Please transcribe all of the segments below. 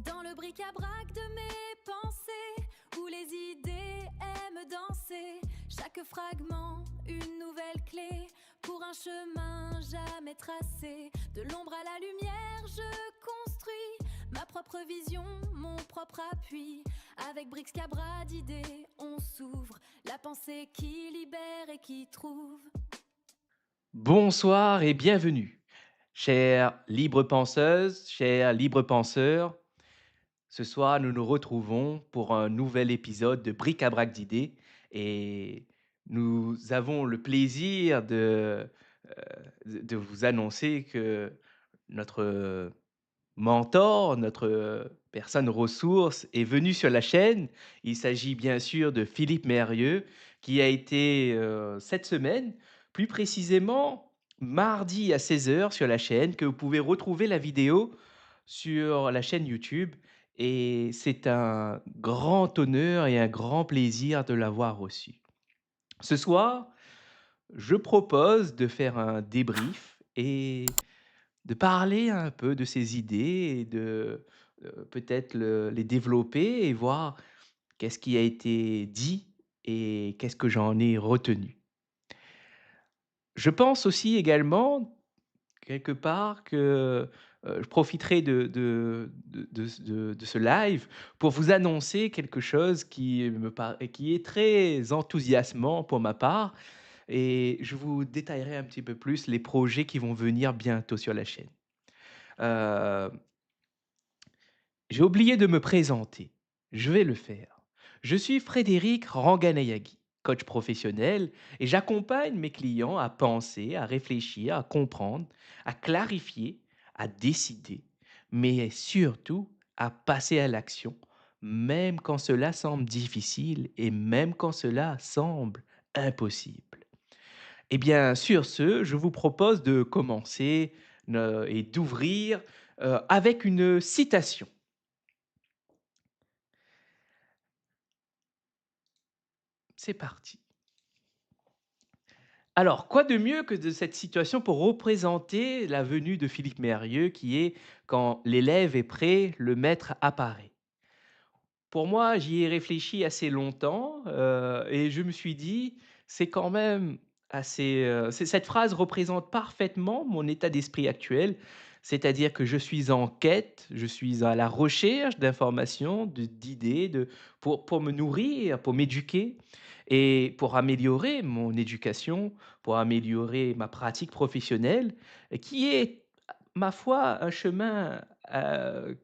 Dans le bric-à-brac de mes pensées, où les idées aiment danser, chaque fragment une nouvelle clé pour un chemin jamais tracé. De l'ombre à la lumière, je construis ma propre vision, mon propre appui. Avec bric-à-brac d'idées, on s'ouvre, la pensée qui libère et qui trouve. Bonsoir et bienvenue, chères libres penseuses, chers libres penseurs. Ce soir, nous nous retrouvons pour un nouvel épisode de Bric-à-brac d'idées et nous avons le plaisir de vous annoncer que notre mentor, notre personne ressource est venu sur la chaîne. Il s'agit bien sûr de Philippe Mérieux qui a été, cette semaine, plus précisément mardi à 16 heures sur la chaîne, que vous pouvez retrouver la vidéo sur la chaîne YouTube et c'est un grand honneur et un grand plaisir de l'avoir reçu. Ce soir, je propose de faire un débrief et de parler un peu de ses idées et de, peut-être les développer et voir qu'est-ce qui a été dit et qu'est-ce que j'en ai retenu. Je pense aussi également, quelque part, que, je profiterai de ce live pour vous annoncer quelque chose qui est très enthousiasmant pour ma part et je vous détaillerai un petit peu plus les projets qui vont venir bientôt sur la chaîne. Heu J'ai oublié de me présenter. Je vais le faire. Je suis Frédéric Ranganayagi, coach professionnel, et j'accompagne mes clients à penser, à réfléchir, à comprendre, à clarifier, à décider, mais surtout à passer à l'action, même quand cela semble difficile et même quand cela semble impossible. Eh bien, sur ce, je vous propose de commencer et d'ouvrir avec une citation. C'est parti. Alors, quoi de mieux que de cette situation pour représenter la venue de Philippe Mérieux qui est: «Quand l'élève est prêt, le maître apparaît». Pour moi, j'y ai réfléchi assez longtemps, et je me suis dit: «C'est quand même assez, cette phrase représente parfaitement mon état d'esprit actuel». C'est-à-dire que je suis en quête, je suis à la recherche d'informations, d'idées, pour me nourrir, pour m'éduquer et pour améliorer mon éducation, pour améliorer ma pratique professionnelle, qui est, ma foi, un chemin,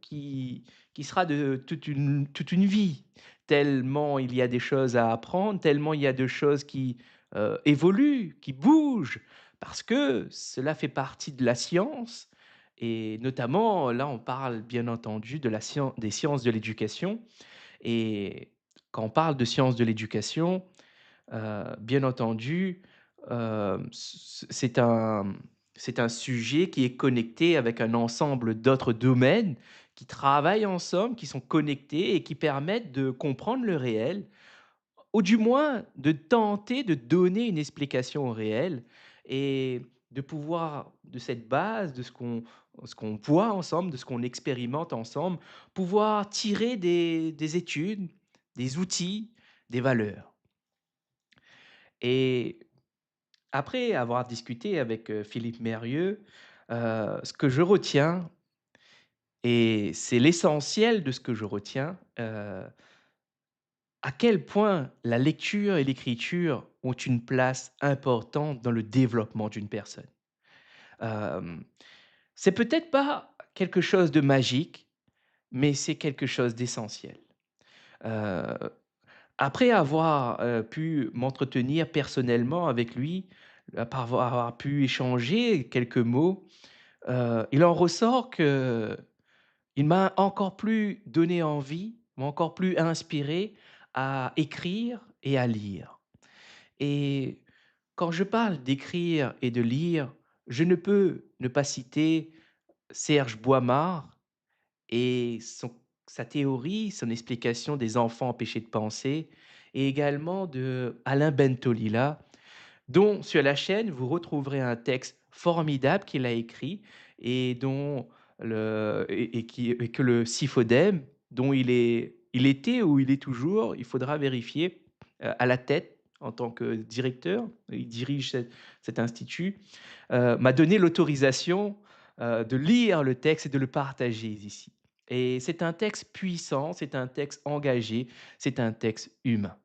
qui sera de toute une vie. Tellement il y a des choses à apprendre, tellement il y a de choses qui, évoluent, qui bougent, parce que cela fait partie de la science et notamment, là, on parle bien entendu de la des sciences de l'éducation et quand on parle de sciences de l'éducation, bien entendu, c'est un sujet qui est connecté avec un ensemble d'autres domaines qui travaillent ensemble, qui sont connectés et qui permettent de comprendre le réel, ou du moins de tenter de donner une explication au réel et de pouvoir, de cette base, de ce qu'on voit ensemble, de ce qu'on expérimente ensemble, pouvoir tirer des études, des outils, des valeurs. Et après avoir discuté avec, Philippe Mérieux, ce que je retiens et c'est l'essentiel de ce que je retiens, à quel point la lecture et l'écriture ont une place importante dans le développement d'une personne. Hem, c'est peut-être pas quelque chose de magique, mais c'est quelque chose d'essentiel. Heu, après avoir, pu m'entretenir personnellement avec lui, après avoir pu échanger quelques mots, il en ressort que il m'a encore plus donné envie, m'a encore plus inspiré à écrire et à lire. Et quand je parle d'écrire et de lire, je ne peux ne pas citer Serge Boimard et sa théorie, son explication des enfants empêchés de penser et également de Alain Bentolila, dont sur la chaîne, vous retrouverez un texte formidable qu'il a écrit et dont, et que le Sifodem, dont il était ou il est toujours, il faudra vérifier, à la tête en tant que directeur, il dirige cet institut, m'a donné l'autorisation, de lire le texte et de le partager ici. Et c'est un texte puissant, c'est un texte engagé, c'est un texte humain,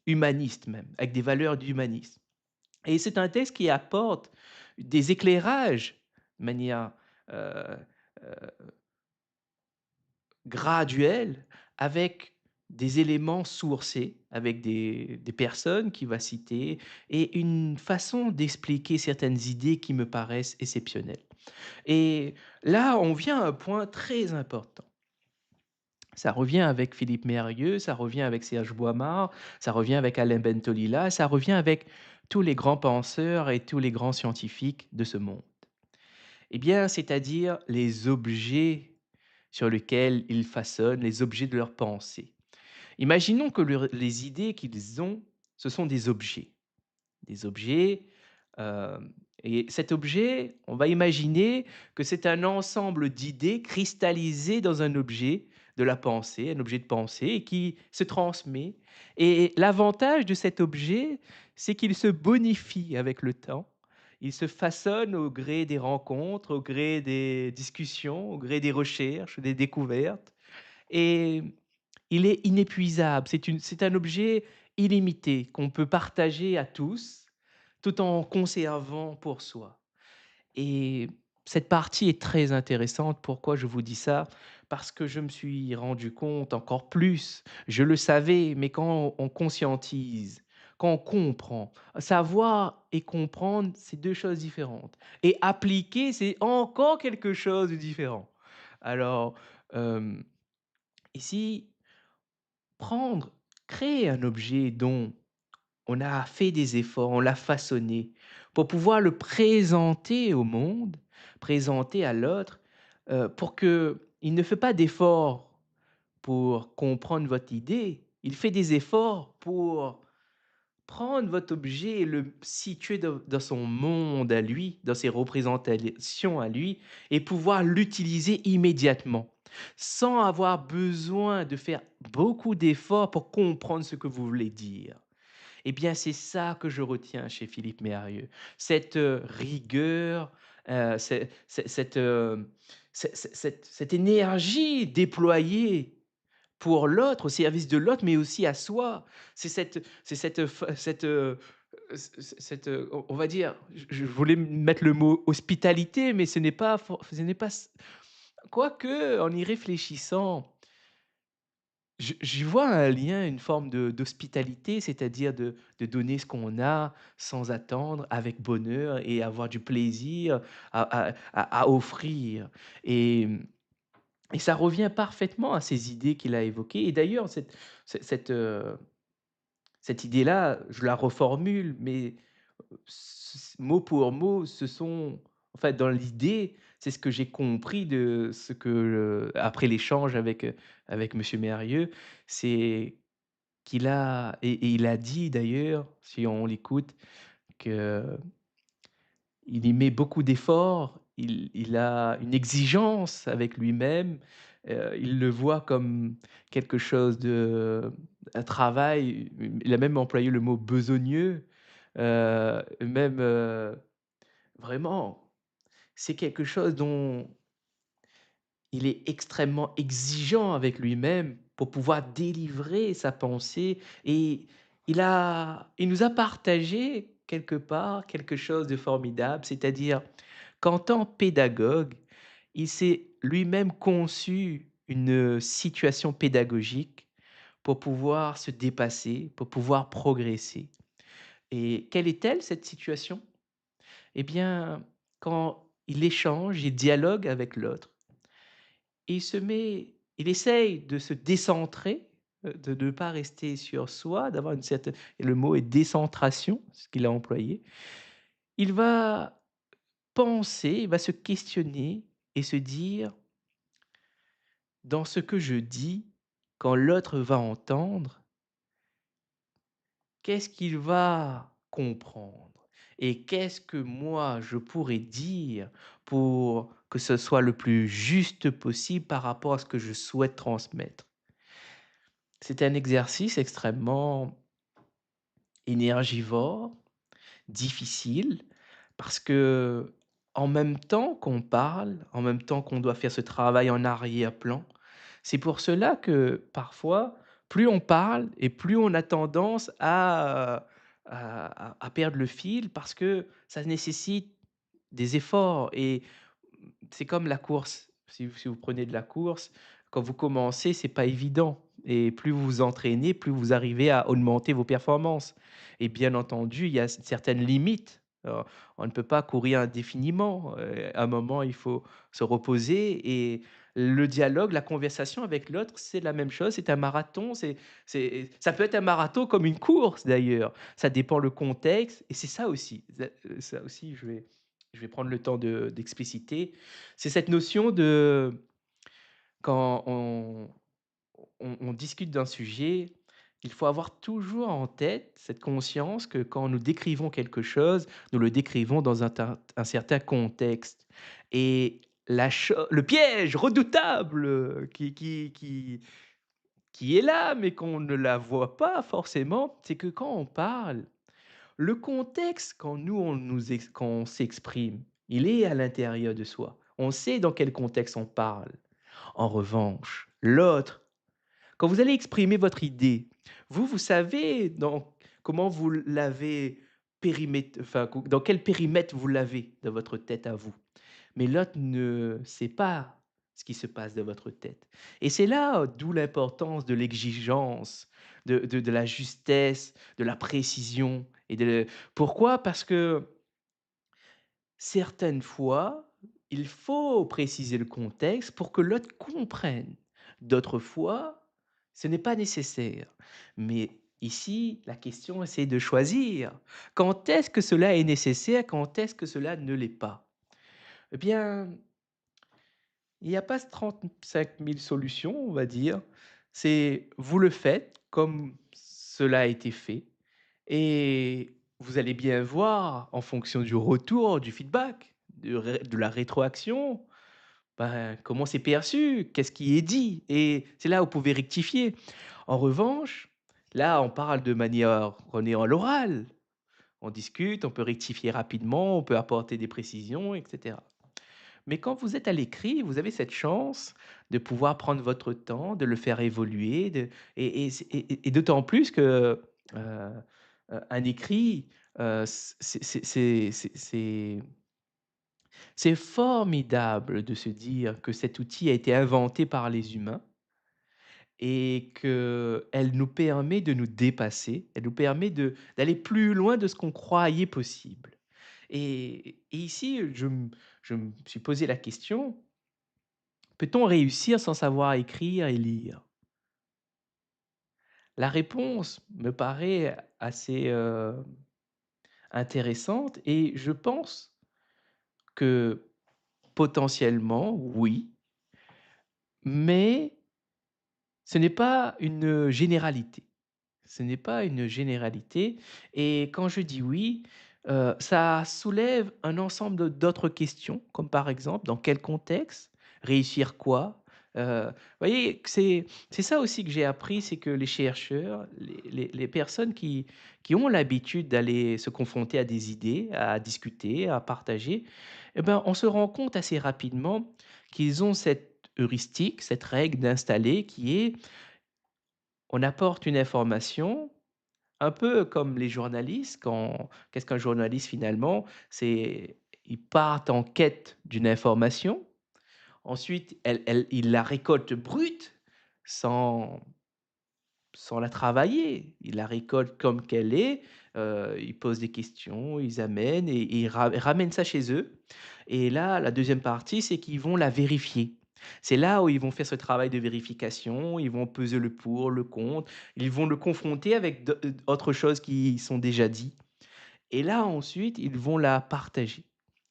humaniste même, avec des valeurs d'humanisme. Et c'est un texte qui apporte des éclairages de manière, heu graduel, avec des éléments sourcés, avec des personnes qu'il va citer et une façon d'expliquer certaines idées qui me paraissent exceptionnelles. Et là, on vient à un point très important. Ça revient avec Philippe Mérieux, ça revient avec Serge Boimard, ça revient avec Alain Bentolila, ça revient avec tous les grands penseurs et tous les grands scientifiques de ce monde. Eh bien, c'est-à-dire les objets sur lesquels ils façonnent, les objets de leur pensée. Imaginons que les idées qu'ils ont, ce sont des objets. Des objets, et cet objet, on va imaginer que c'est un ensemble d'idées cristallisées dans un objet de la pensée, un objet de pensée et qui se transmet. Et l'avantage de cet objet, c'est qu'il se bonifie avec le temps. Il se façonne au gré des rencontres, au gré des discussions, au gré des recherches, des découvertes. Et il est inépuisable. C'est un objet illimité qu'on peut partager à tous, tout en conservant pour soi. Et cette partie est très intéressante. Pourquoi je vous dis ça? Parce que je me suis rendu compte encore plus, je le savais, mais quand on conscientise, quand on comprend, savoir et comprendre, c'est 2 choses différentes et appliquer, c'est encore quelque chose de différent. Alors, hem, ici, prendre, créer un objet dont on a fait des efforts, on l'a façonné pour pouvoir le présenter au monde, présenter à l'autre, pour qu'il ne fait pas d'efforts pour comprendre votre idée, il fait des efforts pour prendre votre objet et le situer dans son monde à lui, dans ses représentations à lui et pouvoir l'utiliser immédiatement, sans avoir besoin de faire beaucoup d'efforts pour comprendre ce que vous voulez dire. Eh bien, c'est ça que je retiens chez Philippe Mérieux. Cette, rigueur, cette, cette énergie déployée pour l'autre, au service de l'autre, mais aussi à soi. C'est cette f cette, cette, on va dire, je voulais mettre le mot hospitalité, mais ce n'est pas quoique, en y réfléchissant, j'y vois un lien, une forme d'hospitalité, c'est-à-dire de donner ce qu'on a sans attendre, avec bonheur et avoir du plaisir à offrir et et ça revient parfaitement à ces idées qu'il a évoquées et d'ailleurs cette idée-là, je la reformule, mais mot pour mot, ce sont en fait, dans l'idée, c'est ce que j'ai compris de ce que, après l'échange avec monsieur Mérieux, c'est qu'il a et il a dit d'ailleurs, si on l'écoute, qu'il y met beaucoup d'efforts, il a une exigence avec lui-même, il le voit comme quelque chose un travail, il a même employé le mot besogneux, même, vraiment, c'est quelque chose dont il est extrêmement exigeant avec lui-même pour pouvoir délivrer sa pensée et il nous a partagé quelque part quelque chose de formidable, c'est-à-dire qu'en tant pédagogue, il s'est lui-même conçu une situation pédagogique pour pouvoir se dépasser, pour pouvoir progresser. Et quelle est-elle cette situation? Eh bien, quand il échange, il dialogue avec l'autre, et il essaye de se décentrer, de ne pas rester sur soi, d'avoir une certaine et le mot est décentration, ce qu'il a employé. Il va penser, il va se questionner et se dire: «Dans ce que je dis, quand l'autre va entendre, qu'est-ce qu'il va comprendre?» et qu'est-ce que moi je pourrais dire pour que ce soit le plus juste possible par rapport à ce que je souhaite transmettre. C'est un exercice extrêmement énergivore, difficile, parce que en même temps qu'on parle, en même temps qu'on doit faire ce travail en arrière-plan, c'est pour cela que parfois, plus on parle et plus on a tendance à perdre le fil parce que ça nécessite des efforts et c'est comme la course. Si vous prenez de la course, quand vous commencez, c'est pas évident et plus vous vous entraînez, plus vous arrivez à augmenter vos performances et bien entendu, il y a certaines limites. On ne peut pas courir indéfiniment, à un moment, il faut se reposer et le dialogue, la conversation avec l'autre, c'est la même chose, c'est un marathon, ça peut être un marathon comme une course d'ailleurs. Ça dépend le contexte et c'est ça aussi, ça aussi je vais prendre le temps d'expliciter. C'est cette notion de quand on discute d'un sujet, il faut avoir toujours en tête cette conscience que quand nous décrivons quelque chose, nous le décrivons dans un certain contexte et le piège redoutable, qui est là, mais qu'on ne la voit pas forcément, c'est que quand on parle, le contexte, quand on s'exprime, il est à l'intérieur de soi. On sait dans quel contexte on parle. En revanche, l'autre, quand vous allez exprimer votre idée, vous savez comment vous l'avez enfin, dans quel périmètre vous l'avez dans votre tête à vous. Mais l'autre ne sait pas ce qui se passe dans votre tête. Et c'est là d'où l'importance de l'exigence, de la justesse, de la précision. Pourquoi? Parce que certaines fois, il faut préciser le contexte pour que l'autre comprenne. D'autres fois, ce n'est pas nécessaire. Mais ici, la question, c'est de choisir. Quand est-ce que cela est nécessaire? Quand est-ce que cela ne l'est pas? Eh bien, il n'y a pas 35 000 solutions, on va dire. C'est vous le faites comme cela a été fait et vous allez bien voir en fonction du retour, du feedback, de la rétroaction, ben, comment c'est perçu, qu'est-ce qui est dit et c'est là où vous pouvez rectifier. En revanche, là, on parle de manière on est en l'oral, on discute, on peut rectifier rapidement, on peut apporter des précisions et cetera. Mais quand vous êtes à l'écrit, vous avez cette chance de pouvoir prendre votre temps, de le faire évoluer, et d'autant plus que, un écrit, c'est formidable de se dire que cet outil a été inventé par les humains et qu'elle nous permet de nous dépasser, elle nous permet d'aller plus loin de ce qu'on croyait possible. Et ici, je me suis posé la question: peut-on réussir sans savoir écrire et lire? La réponse me paraît assez, intéressante et je pense que potentiellement oui, mais ce n'est pas une généralité. Ce n'est pas une généralité et quand je dis oui, ça soulève un ensemble d'autres questions, comme par exemple, dans quel contexte? Réussir quoi? Vous voyez, que c'est ça aussi que j'ai appris, c'est que les chercheurs, les personnes qui ont l'habitude d'aller se confronter à des idées, à discuter, à partager, et ben, on se rend compte assez rapidement qu'ils ont cette heuristique, cette règle d'installer qui est: on apporte une information, un peu comme les journalistes, qu'est-ce qu'un journaliste finalement? Ils partent en quête d'une information, ensuite ils la récoltent brute, sans la travailler. Ils la récoltent comme qu'elle est, ils posent des questions, ils amènent et ils ramènent ça chez eux et là, la deuxième partie, c'est qu'ils vont la vérifier. C'est là où ils vont faire ce travail de vérification, ils vont peser le pour, le contre, ils vont le confronter avec autre chose qui sont déjà dit et là, ensuite, ils vont la partager.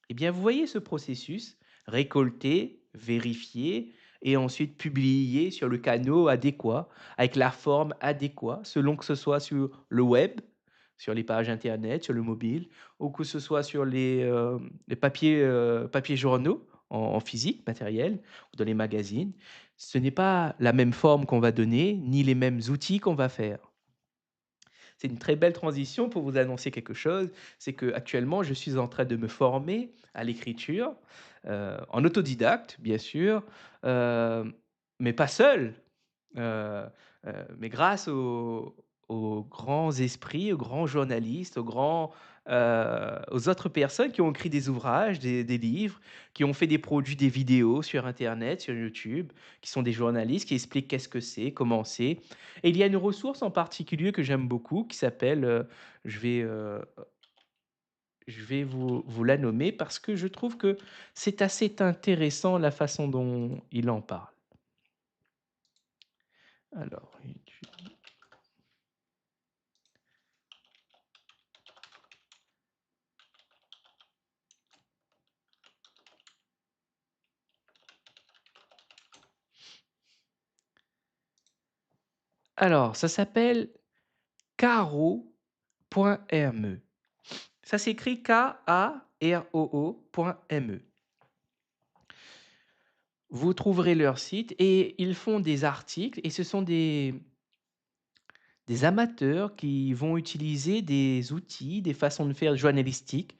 Eh bien, vous voyez ce processus, récolter, vérifier et ensuite publier sur le canal adéquat, avec la forme adéquate, selon que ce soit sur le web, sur les pages internet, sur le mobile, ou que ce soit sur les papiers journaux en physique, matériel, ou dans les magazines. Ce n'est pas la même forme qu'on va donner, ni les mêmes outils qu'on va faire. C'est une très belle transition pour vous annoncer quelque chose, c'est qu'actuellement, je suis en train de me former à l'écriture, en autodidacte, bien sûr, hem, mais pas seul. Heu mais grâce aux grands esprits, aux grands journalistes, aux autres personnes qui ont écrit des ouvrages, des livres, qui ont fait des produits, des vidéos sur internet, sur YouTube, qui sont des journalistes qui expliquent qu'est-ce que c'est, comment c'est. Et il y a une ressource en particulier que j'aime beaucoup qui s'appelle, je vais, heu, je vais vous la nommer parce que je trouve que c'est assez intéressant la façon dont il en parle. Alors, ça s'appelle Caro.me. Ça s'écrit Karoo.me. Vous trouverez leur site et ils font des articles et ce sont des amateurs qui vont utiliser des outils, des façons de faire journalistiques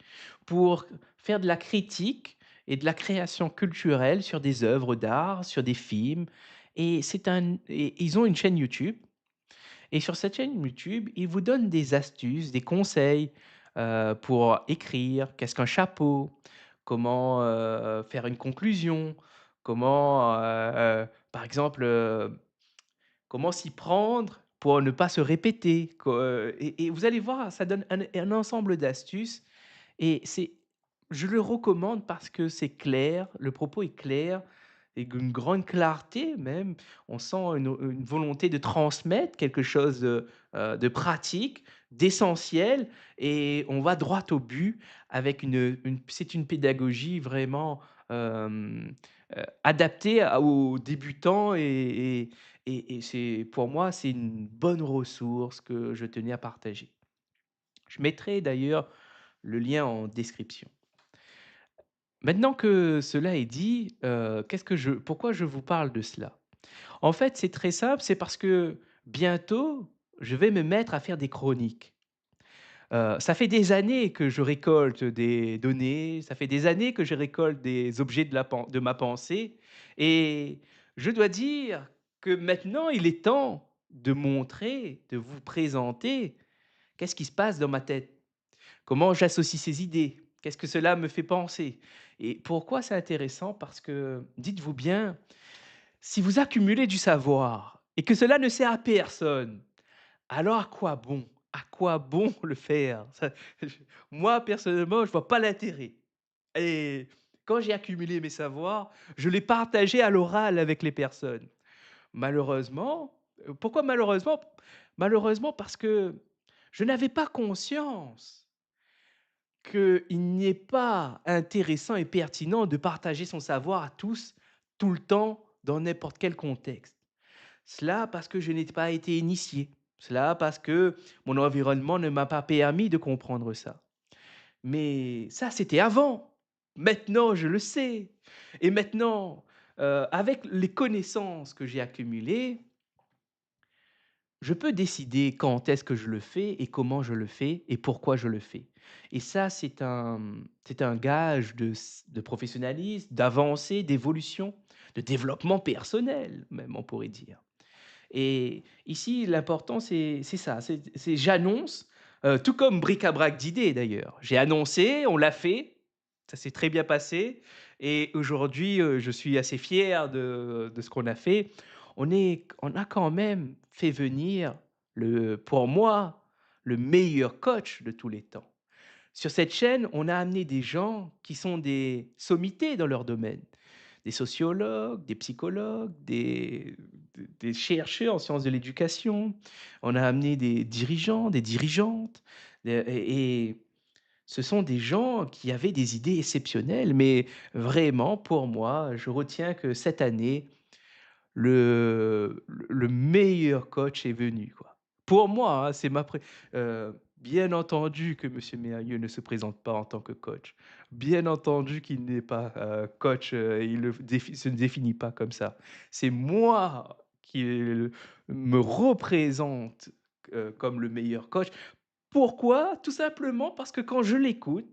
pour faire de la critique et de la création culturelle sur des œuvres d'art, sur des films et ils ont une chaîne YouTube. Et sur cette chaîne YouTube, il vous donne des astuces, des conseils, pour écrire. Qu'est-ce qu'un chapeau? Comment, faire une conclusion? Comment, par exemple, comment s'y prendre pour ne pas se répéter? Et vous allez voir, ça donne un ensemble d'astuces et je le recommande parce que c'est clair, le propos est clair et d'une grande clarté même. On sent une volonté de transmettre quelque chose de pratique, d'essentiel et on va droit au but avec c'est une pédagogie vraiment, adaptée aux débutants et c'est pour moi, c'est une bonne ressource que je tenais à partager. Je mettrai d'ailleurs le lien en description. Maintenant que cela est dit, pourquoi je vous parle de cela? En fait, c'est très simple, c'est parce que bientôt, je vais me mettre à faire des chroniques. Ça fait des années que je récolte des données, ça fait des années que je récolte des objets de ma pensée et je dois dire que maintenant, il est temps de montrer, de vous présenter qu'est-ce qui se passe dans ma tête. Comment j'associe ces idées? Qu'est-ce que cela me fait penser? Et pourquoi c'est intéressant? Parce que, dites-vous bien, si vous accumulez du savoir et que cela ne sert à personne, alors à quoi bon? À quoi bon le faire? Moi, personnellement, je vois pas l'intérêt. Et quand j'ai accumulé mes savoirs, je les partageais à l'oral avec les personnes. Malheureusement, pourquoi malheureusement? Malheureusement parce que je n'avais pas conscience qu'il n'est pas intéressant et pertinent de partager son savoir à tous, tout le temps, dans n'importe quel contexte. Cela parce que je n'ai pas été initié. Cela parce que mon environnement ne m'a pas permis de comprendre ça. Mais ça, c'était avant. Maintenant, je le sais. Et maintenant, avec les connaissances que j'ai accumulées, je peux décider quand est-ce que je le fais et comment je le fais et pourquoi je le fais. Et ça, c'est un gage de professionnalisme, d'avancée, d'évolution, de développement personnel, même, on pourrait dire. Et ici, l'important, c'est ça, c'est j'annonce, tout comme bric-à-brac d'idées d'ailleurs. J'ai annoncé, on l'a fait, ça s'est très bien passé et aujourd'hui, je suis assez fier de ce qu'on a fait. On a quand même fait venir pour moi, le meilleur coach de tous les temps. Sur cette chaîne, on a amené des gens qui sont des sommités dans leur domaine. Des sociologues, des psychologues, des chercheurs en sciences de l'éducation. On a amené des dirigeants, des dirigeantes, et ce sont des gens qui avaient des idées exceptionnelles. Mais vraiment, pour moi, je retiens que cette année, le meilleur coach est venu, quoi. Pour moi, hein, c'est ma pré Bien entendu que monsieur Mérieux ne se présente pas en tant que coach. Bien entendu qu'il n'est pas, coach, il ne se définit pas comme ça. C'est moi qui, me représente, comme le meilleur coach. Pourquoi? Tout simplement parce que quand je l'écoute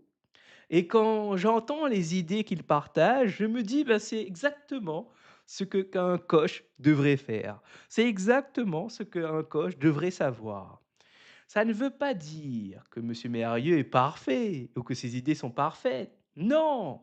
et quand j'entends les idées qu'il partage, je me dis: «Bah, c'est exactement ce qu'un coach devrait faire. C'est exactement ce qu'un coach devrait savoir». Ça ne veut pas dire que monsieur Mérieux est parfait ou que ses idées sont parfaites. Non!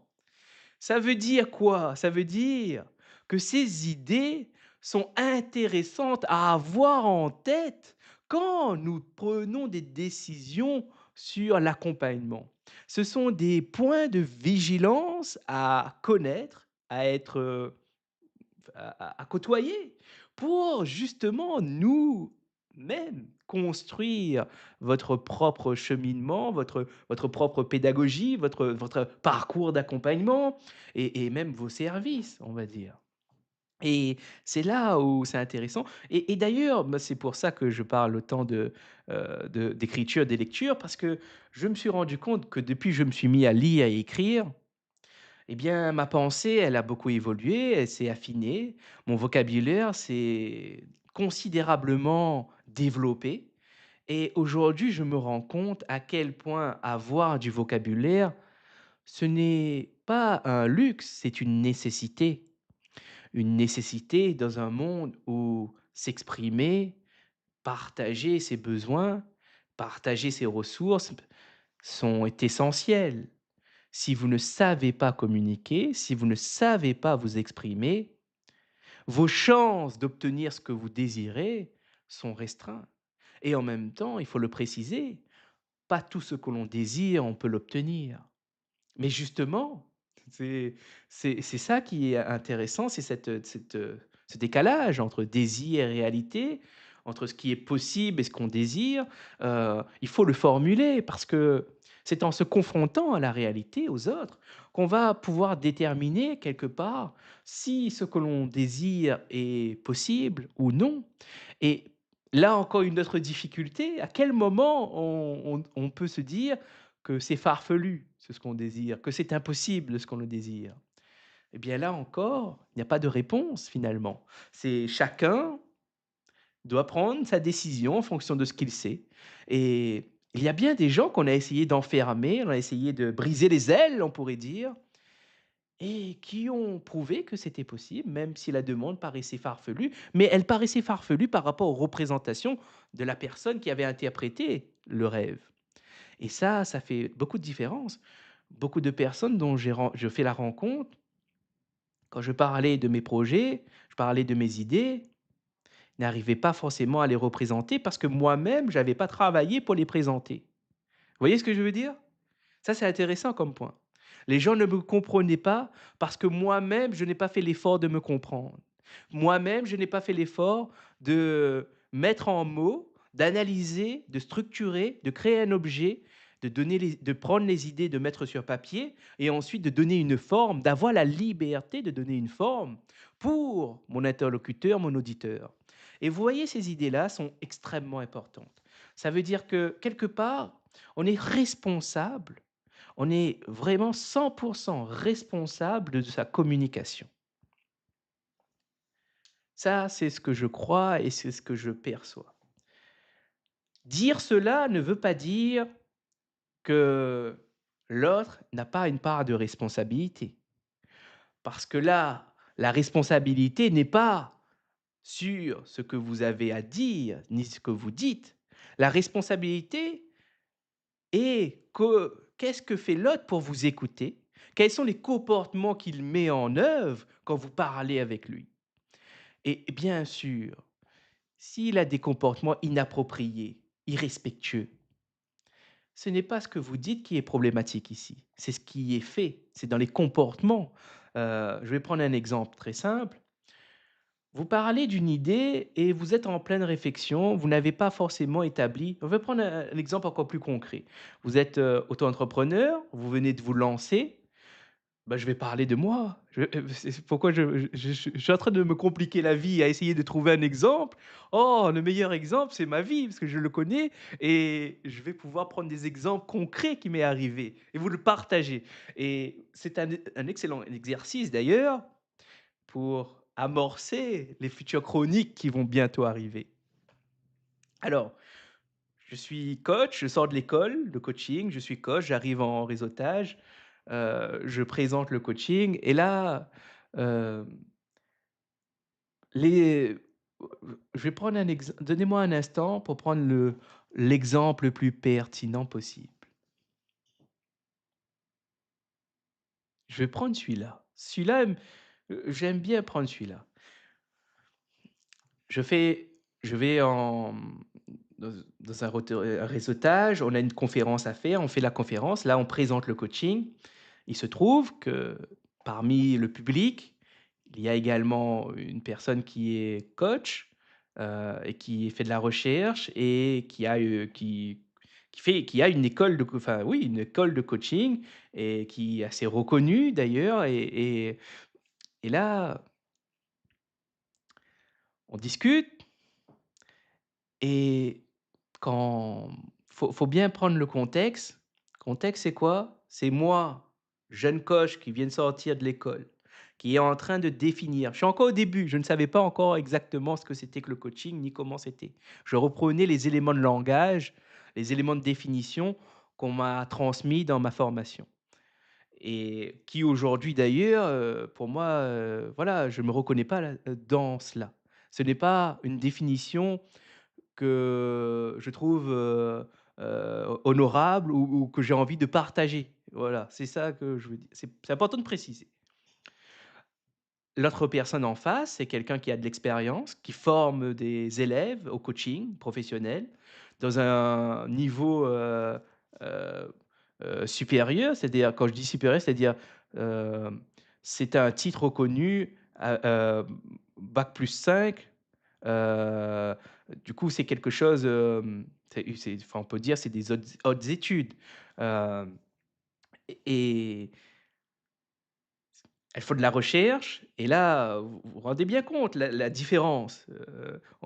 Ça veut dire quoi? Ça veut dire que ces idées sont intéressantes à avoir en tête quand nous prenons des décisions sur l'accompagnement. Ce sont des points de vigilance à connaître, à être, à côtoyer pour justement nous-mêmes construire votre propre cheminement, votre propre pédagogie, votre parcours d'accompagnement et même vos services, on va dire. Et c'est là où c'est intéressant et d'ailleurs, bah, c'est pour ça que je parle autant d'écriture, des lectures parce que je me suis rendu compte que depuis que je me suis mis à lire et écrire, eh bien, ma pensée, elle a beaucoup évolué, elle s'est affinée. Mon vocabulaire s'est considérablement développé. Et aujourd'hui, je me rends compte à quel point avoir du vocabulaire, ce n'est pas un luxe, c'est une nécessité. Une nécessité dans un monde où s'exprimer, partager ses besoins, partager ses ressources est essentiels. Si vous ne savez pas communiquer, si vous ne savez pas vous exprimer, vos chances d'obtenir ce que vous désirez sont restreintes. Et en même temps, il faut le préciser, pas tout ce que l'on désire, on peut l'obtenir. Mais justement, c'est c'est ça qui est intéressant, c'est ce décalage entre désir et réalité, entre ce qui est possible et ce qu'on désire. Il faut le formuler parce que c'est en se confrontant à la réalité, aux autres, qu'on va pouvoir déterminer quelque part si ce que l'on désire est possible ou non. Et là encore une autre difficulté, à quel moment on peut se dire que c'est farfelu, ce qu'on désire, que c'est impossible ce qu'on le désire. Eh bien là encore, il n'y a pas de réponse finalement. C'est chacun doit prendre sa décision en fonction de ce qu'il sait. Et il y a bien des gens qu'on a essayé d'enfermer, on a essayé de briser les ailes, on pourrait dire, et qui ont prouvé que c'était possible, même si la demande paraissait farfelue, mais elle paraissait farfelue par rapport aux représentations de la personne qui avait interprété le rêve. Et ça fait beaucoup de différence. Beaucoup de personnes dont je fais la rencontre, quand je parlais de mes projets, je parlais de mes idées, n'arrivaient pas forcément à les représenter parce que moi-même, j'avais pas travaillé pour les présenter. Vous voyez ce que je veux dire? Ça, c'est intéressant comme point. Les gens ne me comprenaient pas parce que moi-même, je n'ai pas fait l'effort de me comprendre. Moi-même, je n'ai pas fait l'effort de mettre en mots, d'analyser, de structurer, de créer un objet, de prendre les idées, de mettre sur papier et ensuite de donner une forme, d'avoir la liberté de donner une forme pour mon interlocuteur, mon auditeur. Et vous voyez, ces idées-là sont extrêmement importantes. Ça veut dire que quelque part, on est responsable, on est vraiment 100% responsable de sa communication. Ça, c'est ce que je crois et c'est ce que je perçois. Dire cela ne veut pas dire que l'autre n'a pas une part de responsabilité. Parce que là, la responsabilité n'est pas sur ce que vous avez à dire, ni ce que vous dites. La responsabilité est que qu'est-ce que fait l'autre pour vous écouter? Quels sont les comportements qu'il met en œuvre quand vous parlez avec lui? Et bien sûr, s'il a des comportements inappropriés, irrespectueux, ce n'est pas ce que vous dites qui est problématique ici, c'est ce qui est fait, c'est dans les comportements. Je vais prendre un exemple très simple. Vous parlez d'une idée et vous êtes en pleine réflexion, vous n'avez pas forcément établi on va prendre un exemple encore plus concret. Vous êtes, auto-entrepreneur, vous venez de vous lancer, Bah, je vais parler de moi. C'est pourquoi je suis en train de me compliquer la vie à essayer de trouver un exemple. Oh, le meilleur exemple, c'est ma vie parce que je le connais et je vais pouvoir prendre des exemples concrets qui m'est arrivé et vous le partager et c'est un excellent exercice d'ailleurs pour amorcer les futures chroniques qui vont bientôt arriver. Alors, je suis coach, je sors de l'école de coaching, je suis coach, j'arrive en réseautage, je présente le coaching et là, hem, les je vais prendre un exemple. Donnez-moi un instant pour prendre l'exemple le plus pertinent possible. Je vais prendre celui-là. Celui-là, j'aime bien prendre celui-là. Je fais je vais dans dans un réseautage, on a une conférence à faire, on fait la conférence, là, on présente le coaching. Il se trouve que parmi le public, il y a également une personne qui est coach, et qui fait de la recherche et qui a une école de co enfin, oui, une école de coaching et qui est assez reconnue d'ailleurs et là, on discute et quand faut bien prendre le contexte. Contexte, c'est quoi? C'est moi, jeune coach qui vient de sortir de l'école, qui est en train de définir. Je suis encore au début, je ne savais pas encore exactement ce que c'était que le coaching, ni comment c'était. Je reprenais les éléments de langage, les éléments de définition qu'on m'a transmis dans ma formation et qui aujourd'hui d'ailleurs, pour moi, voilà, je ne me reconnais pas là, dans cela. Ce n'est pas une définition que je trouve, honorable ou que j'ai envie de partager. Voilà, c'est ça que je veux dire. C'est important de préciser. L'autre personne en face, c'est quelqu'un qui a de l'expérience, qui forme des élèves au coaching professionnel dans un niveau, heu supérieur. C'est-à-dire quand je dis supérieur, c'est-à-dire, hem, c'est un titre reconnu à, bac+5. Heu, du coup, c'est quelque chose, c'est enfin, on peut dire, c'est des hautes études, hem et elles font de la recherche et là, vous vous rendez bien compte la différence,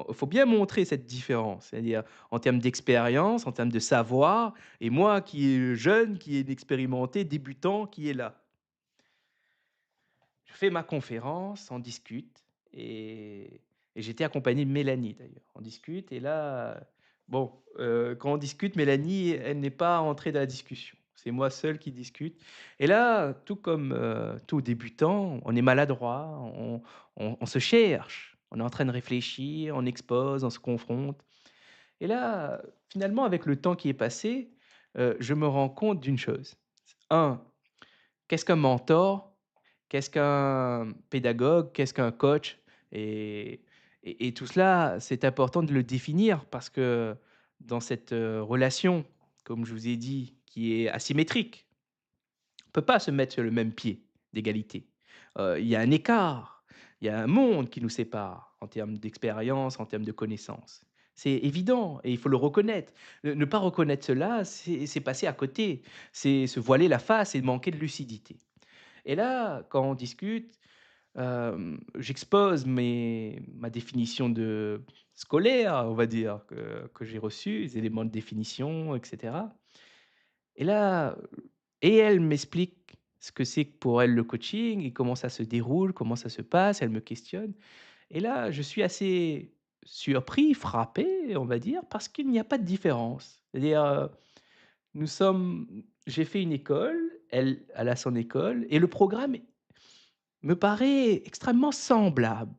il faut bien montrer cette différence. C'est-à-dire en termes d'expérience, en termes de savoir et moi qui est jeune, qui est inexpérimenté, débutant, qui est là. Je fais ma conférence, on discute et j'étais accompagné de Mélanie d'ailleurs. On discute et là, bon, quand on discute, Mélanie, elle n'est pas entrée dans la discussion. C'est moi seul qui discute et là, tout comme, tout débutant, on est maladroit, on se cherche. On est en train de réfléchir, on expose, on se confronte et là, finalement, avec le temps qui est passé, je me rends compte d'une chose. Un, qu'est-ce qu'un mentor? Qu'est-ce qu'un pédagogue? Qu'est-ce qu'un coach? Et et tout cela, c'est important de le définir parce que dans cette, relation, comme je vous ai dit, qui est asymétrique, on peut pas se mettre sur le même pied d'égalité. Il y a un écart, il y a un monde qui nous sépare en termes d'expérience, en termes de connaissances. C'est évident et il faut le reconnaître. Ne pas reconnaître cela, c'est passer à côté, c'est se voiler la face et manquer de lucidité. Et là, quand on discute, j'expose ma définition de scolaire, on va dire, que j'ai reçue, les éléments de définition et cetera. Et là, et elle m'explique ce que c'est que pour elle le coaching et comment ça se déroule, comment ça se passe, elle me questionne. Et là, je suis assez surpris, frappé, on va dire, parce qu'il n'y a pas de différence. C'est-à-dire, nous sommes j'ai fait une école, elle a son école et le programme me paraît extrêmement semblable.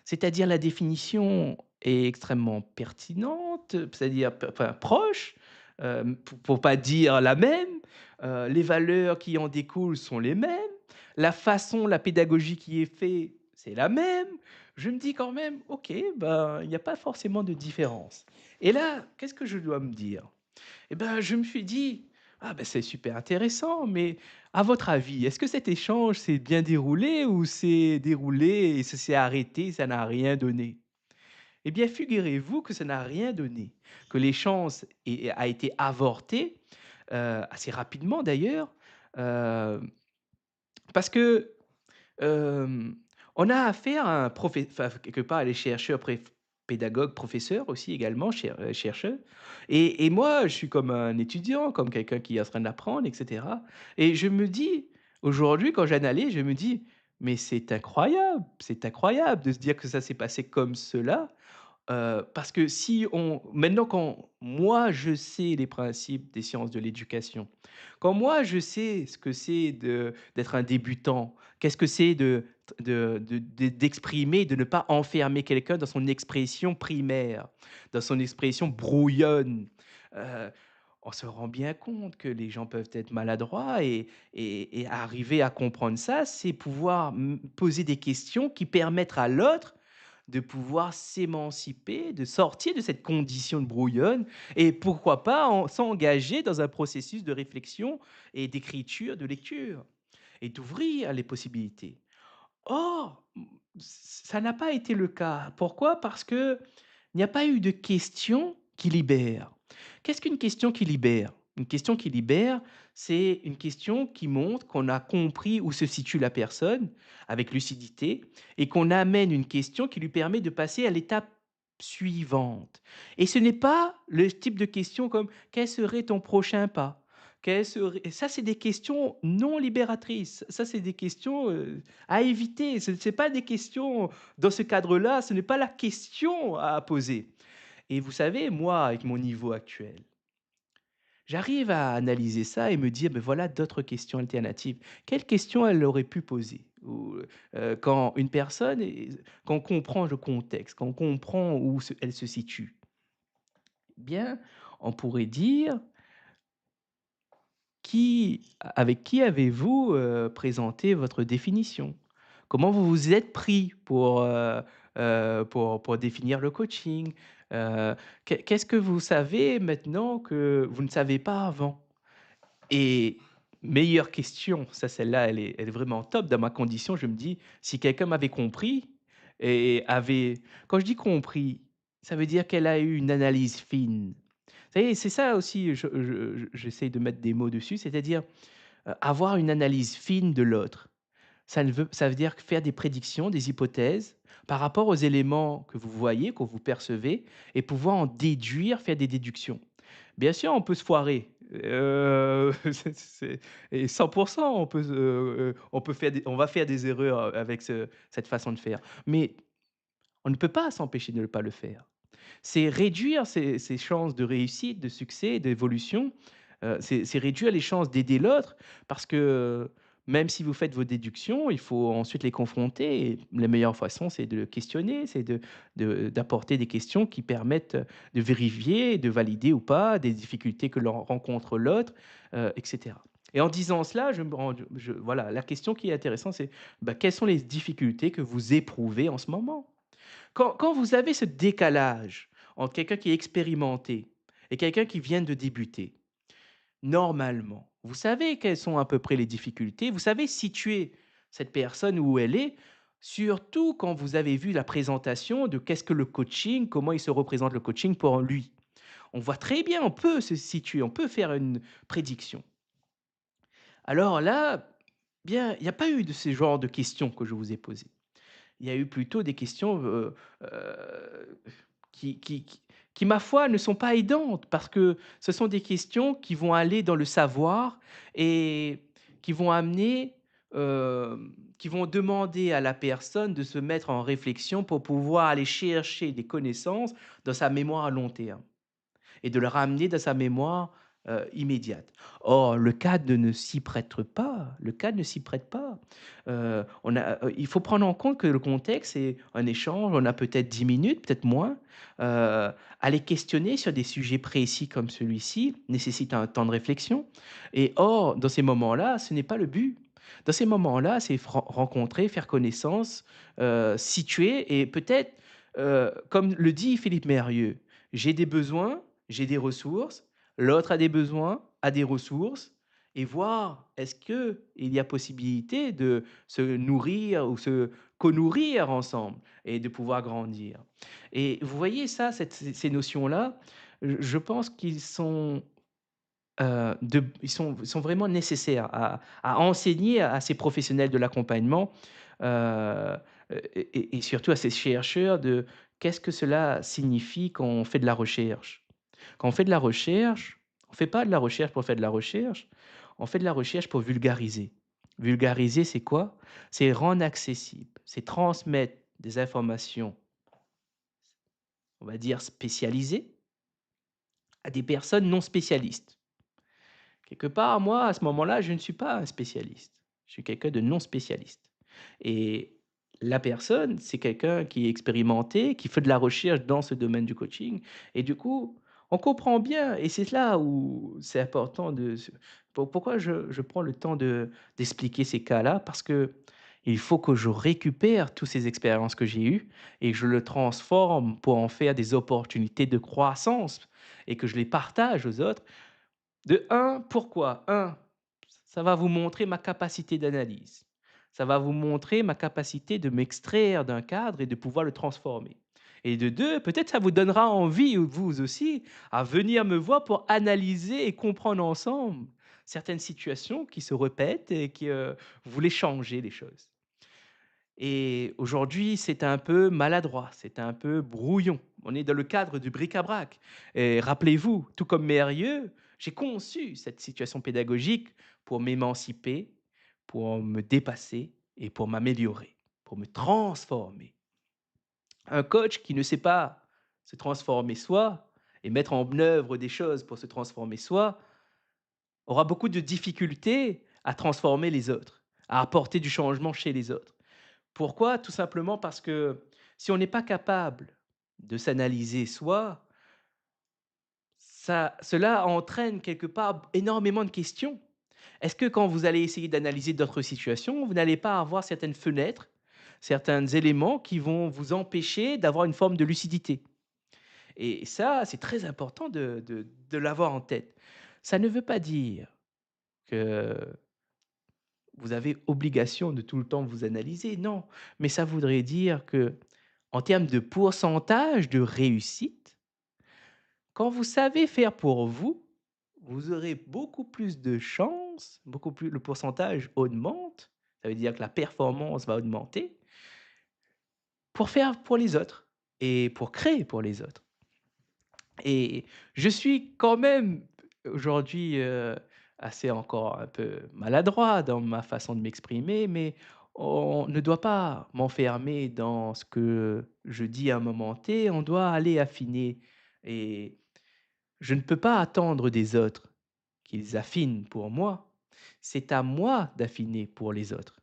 C'est-à-dire la définition est extrêmement pertinente, c'est-à-dire enfin proche, pour pas dire la même, les valeurs qui en découlent sont les mêmes, la façon, la pédagogie qui est fait, c'est la même. Je me dis quand même: «OK, ben, il n'y a pas forcément de différence» et là, qu'est-ce que je dois me dire? Et ben, je me suis dit: «Ah ben c'est super intéressant, mais à votre avis, est-ce que cet échange s'est bien déroulé ou s'est déroulé et ça s'est arrêté, ça n'a rien donné?» Eh bien, figurez-vous que ça n'a rien donné, que l'échange a été avorté, assez rapidement d'ailleurs, heu, Parce que, on a affaire à un enfin, quelque part, les chercheurs pédagogues, professeurs aussi également, chercheurs et moi, je suis comme un étudiant, comme quelqu'un qui est en train d'apprendre et cetera et je me dis, aujourd'hui, quand j'analyse, je me dis: «Mais c'est incroyable de se dire que ça s'est passé comme cela». Parce que si on maintenant quand moi je sais les principes des sciences de l'éducation, quand moi je sais ce que c'est d'être un débutant, qu'est-ce que c'est d'exprimer, de ne pas enfermer quelqu'un dans son expression primaire, dans son expression brouillonne, heu, on se rend bien compte que les gens peuvent être maladroits et arriver à comprendre ça, c'est pouvoir, poser des questions qui permettent à l'autre de pouvoir s'émanciper, de sortir de cette condition de brouillonne et pourquoi pas s'engager dans un processus de réflexion et d'écriture, de lecture et d'ouvrir les possibilités. Or, ça n'a pas été le cas. Pourquoi? Parce que il n'y a pas eu de question qui libère. Qu'est-ce qu'une question qui libère? Une question qui libère, c'est une question qui montre qu'on a compris où se situe la personne avec lucidité et qu'on amène une question qui lui permet de passer à l'étape suivante. Et ce n'est pas le type de question comme: «Quel serait ton prochain pas?» Quel serait ça, c'est des questions non libératrices. Ça, c'est des questions, à éviter. Ce n'est pas des questions dans ce cadre-là, ce n'est pas la question à poser. Et vous savez, moi, avec mon niveau actuel, j'arrive à analyser ça et me dire: «Beh, voilà d'autres questions alternatives». Quelles questions elle aurait pu poser? Ou, quand une personne quand on comprend le contexte, quand on comprend où elle se situe, bien, on pourrait dire: avec qui avez-vous, présenté votre définition? Comment vous vous êtes pris pour définir le coaching? Qu'est-ce que vous savez maintenant que vous ne savez pas avant? Et meilleure question, ça celle-là, elle est vraiment top dans ma condition, je me dis: «Si quelqu'un m'avait compris et avait» quand je dis compris, ça veut dire qu'elle a eu une analyse fine. Vous savez, c'est ça aussi, j'essaye de mettre des mots dessus, c'est-à-dire, avoir une analyse fine de l'autre. Ça veut dire faire des prédictions, des hypothèses par rapport aux éléments que vous voyez, que vous percevez et pouvoir en déduire, faire des déductions. Bien sûr, on peut se foirer, c'est et 100 on va faire des erreurs avec cette façon de faire. Mais on ne peut pas s'empêcher de ne pas le faire. C'est réduire ses chances de réussite, de succès, d'évolution, c'est réduire les chances d'aider l'autre parce que, même si vous faites vos déductions, il faut ensuite les confronter et la meilleure façon, c'est de questionner, c'est d'apporter des questions qui permettent, de vérifier, de valider ou pas des difficultés que l'on rencontre l'autre, et cetera. Et en disant cela, je me rends je voilà, la question qui est intéressante, c'est, bah, quelles sont les difficultés que vous éprouvez en ce moment? Quand vous avez ce décalage entre quelqu'un qui est expérimenté et quelqu'un qui vient de débuter, normalement, vous savez quelles sont à peu près les difficultés, vous savez situer cette personne où elle est, surtout quand vous avez vu la présentation de qu'est-ce que le coaching, comment il se représente le coaching pour lui. On voit très bien, on peut se situer, on peut faire une prédiction. Alors là, bien, il n'y a pas eu de ce genre de questions que je vous ai posées. Il y a eu plutôt des questions, qui qui qui qui, ma foi, ne sont pas aidantes parce que ce sont des questions qui vont aller dans le savoir et qui vont amener, qui vont demander à la personne de se mettre en réflexion pour pouvoir aller chercher des connaissances dans sa mémoire à long terme et de le ramener dans sa mémoire, immédiate. Or, le cadre ne s'y prête pas, le cadre ne s'y prête pas. Il faut prendre en compte que le contexte, c'est un échange, on a peut-être 10 minutes, peut-être moins. Aller questionner sur des sujets précis comme celui-ci nécessite un temps de réflexion et or, dans ces moments-là, ce n'est pas le but. Dans ces moments-là, c'est rencontrer, faire connaissance, situer et peut-être, comme le dit Philippe Mérieux: «J'ai des besoins, j'ai des ressources, l'autre a des besoins, a des ressources» et voir est-ce qu'il y a possibilité de se nourrir ou se co-nourrir ensemble et de pouvoir grandir. Et vous voyez ça, ces notions-là, je pense qu'ils sont ils sont vraiment nécessaires à enseigner à ces professionnels de l'accompagnement, heu et surtout à ces chercheurs de qu'est-ce que cela signifie quand on fait de la recherche? Quand on fait de la recherche, on fait pas de la recherche pour faire de la recherche, on fait de la recherche pour vulgariser. Vulgariser, c'est quoi? C'est rendre accessible, c'est transmettre des informations, on va dire spécialisées, à des personnes non spécialistes. Quelque part, moi, à ce moment-là, je ne suis pas un spécialiste. Je suis quelqu'un de non spécialiste. Et la personne, c'est quelqu'un qui est expérimenté, qui fait de la recherche dans ce domaine du coaching. Et du coup, on comprend bien. Et c'est là où c'est important de. Pourquoi je prends le temps d'expliquer ces cas-là? Parce que il faut que je récupère toutes ces expériences que j'ai eues et que je le transforme pour en faire des opportunités de croissance et que je les partage aux autres de un, pourquoi? Un, ça va vous montrer ma capacité d'analyse. Ça va vous montrer ma capacité de m'extraire d'un cadre et de pouvoir le transformer. Et de 2, peut-être ça vous donnera envie, vous aussi, à venir me voir pour analyser et comprendre ensemble certaines situations qui se répètent et que vous voulez changer les choses. Et aujourd'hui, c'est un peu maladroit, c'est un peu brouillon. On est dans le cadre du bric-à-brac. Et rappelez-vous, tout comme Mérieux, j'ai conçu cette situation pédagogique pour m'émanciper, pour me dépasser et pour m'améliorer, pour me transformer. Un coach qui ne sait pas se transformer soi et mettre en œuvre des choses pour se transformer soi aura beaucoup de difficultés à transformer les autres, à apporter du changement chez les autres. Pourquoi? Tout simplement parce que si on n'est pas capable de s'analyser soi, cela entraîne quelque part énormément de questions. Est-ce que quand vous allez essayer d'analyser d'autres situations, vous n'allez pas avoir certaines fenêtres, certains éléments qui vont vous empêcher d'avoir une forme de lucidité? Et ça, c'est très important de l'avoir en tête. Ça ne veut pas dire que vous avez obligation de tout le temps vous analyser, non. Mais ça voudrait dire que, en termes de pourcentage de réussite, quand vous savez faire pour vous, vous aurez beaucoup plus de chances, beaucoup plus le pourcentage augmente, ça veut dire que la performance va augmenter, pour faire pour les autres et pour créer pour les autres. Et je suis quand même aujourd'hui, assez encore un peu maladroit dans ma façon de m'exprimer, mais on ne doit pas m'enfermer dans ce que je dis à un moment T, on doit aller affiner et je ne peux pas attendre des autres qu'ils affinent pour moi. C'est à moi d'affiner pour les autres.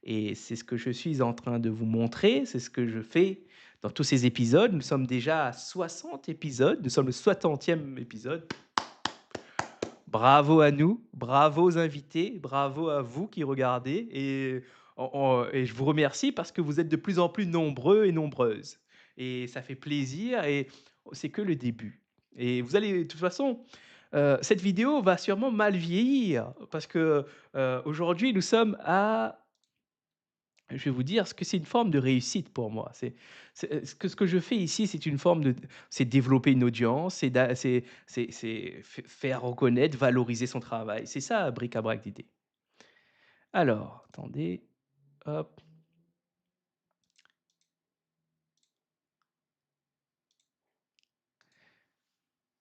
Et c'est ce que je suis en train de vous montrer, c'est ce que je fais dans tous ces épisodes. Nous sommes déjà à 60 épisodes, nous sommes le 60e épisode. Bravo à nous, bravo aux invités, bravo à vous qui regardez et je vous remercie parce que vous êtes de plus en plus nombreux et nombreuses et ça fait plaisir et c'est que le début et vous allez de toute façon, cette vidéo va sûrement mal vieillir parce que, aujourd'hui nous sommes à je vais vous dire ce que c'est une forme de réussite pour moi. Ce que je fais ici, c'est une forme de c'est développer une audience, c'est faire reconnaître, valoriser son travail. C'est ça, bric-à-brac d'idées. Alors, attendez, hop.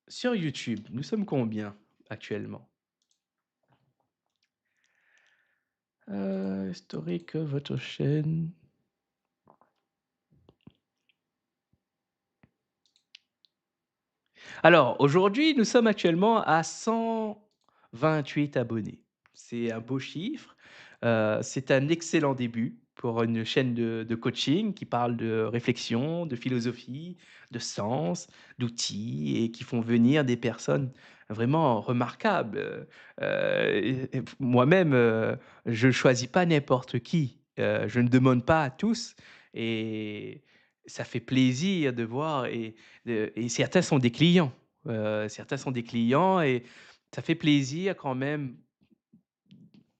Sur YouTube, nous sommes combien actuellement? Historique, votre chaîne. Alors, aujourd'hui, nous sommes actuellement à 128 abonnés. C'est un beau chiffre, c'est un excellent début pour une chaîne de coaching qui parle de réflexion, de philosophie, de sens, d'outils et qui font venir des personnes vraiment remarquables, et moi-même, je ne choisis pas n'importe qui, je ne demande pas à tous et ça fait plaisir de voir et certains sont des clients et ça fait plaisir quand même,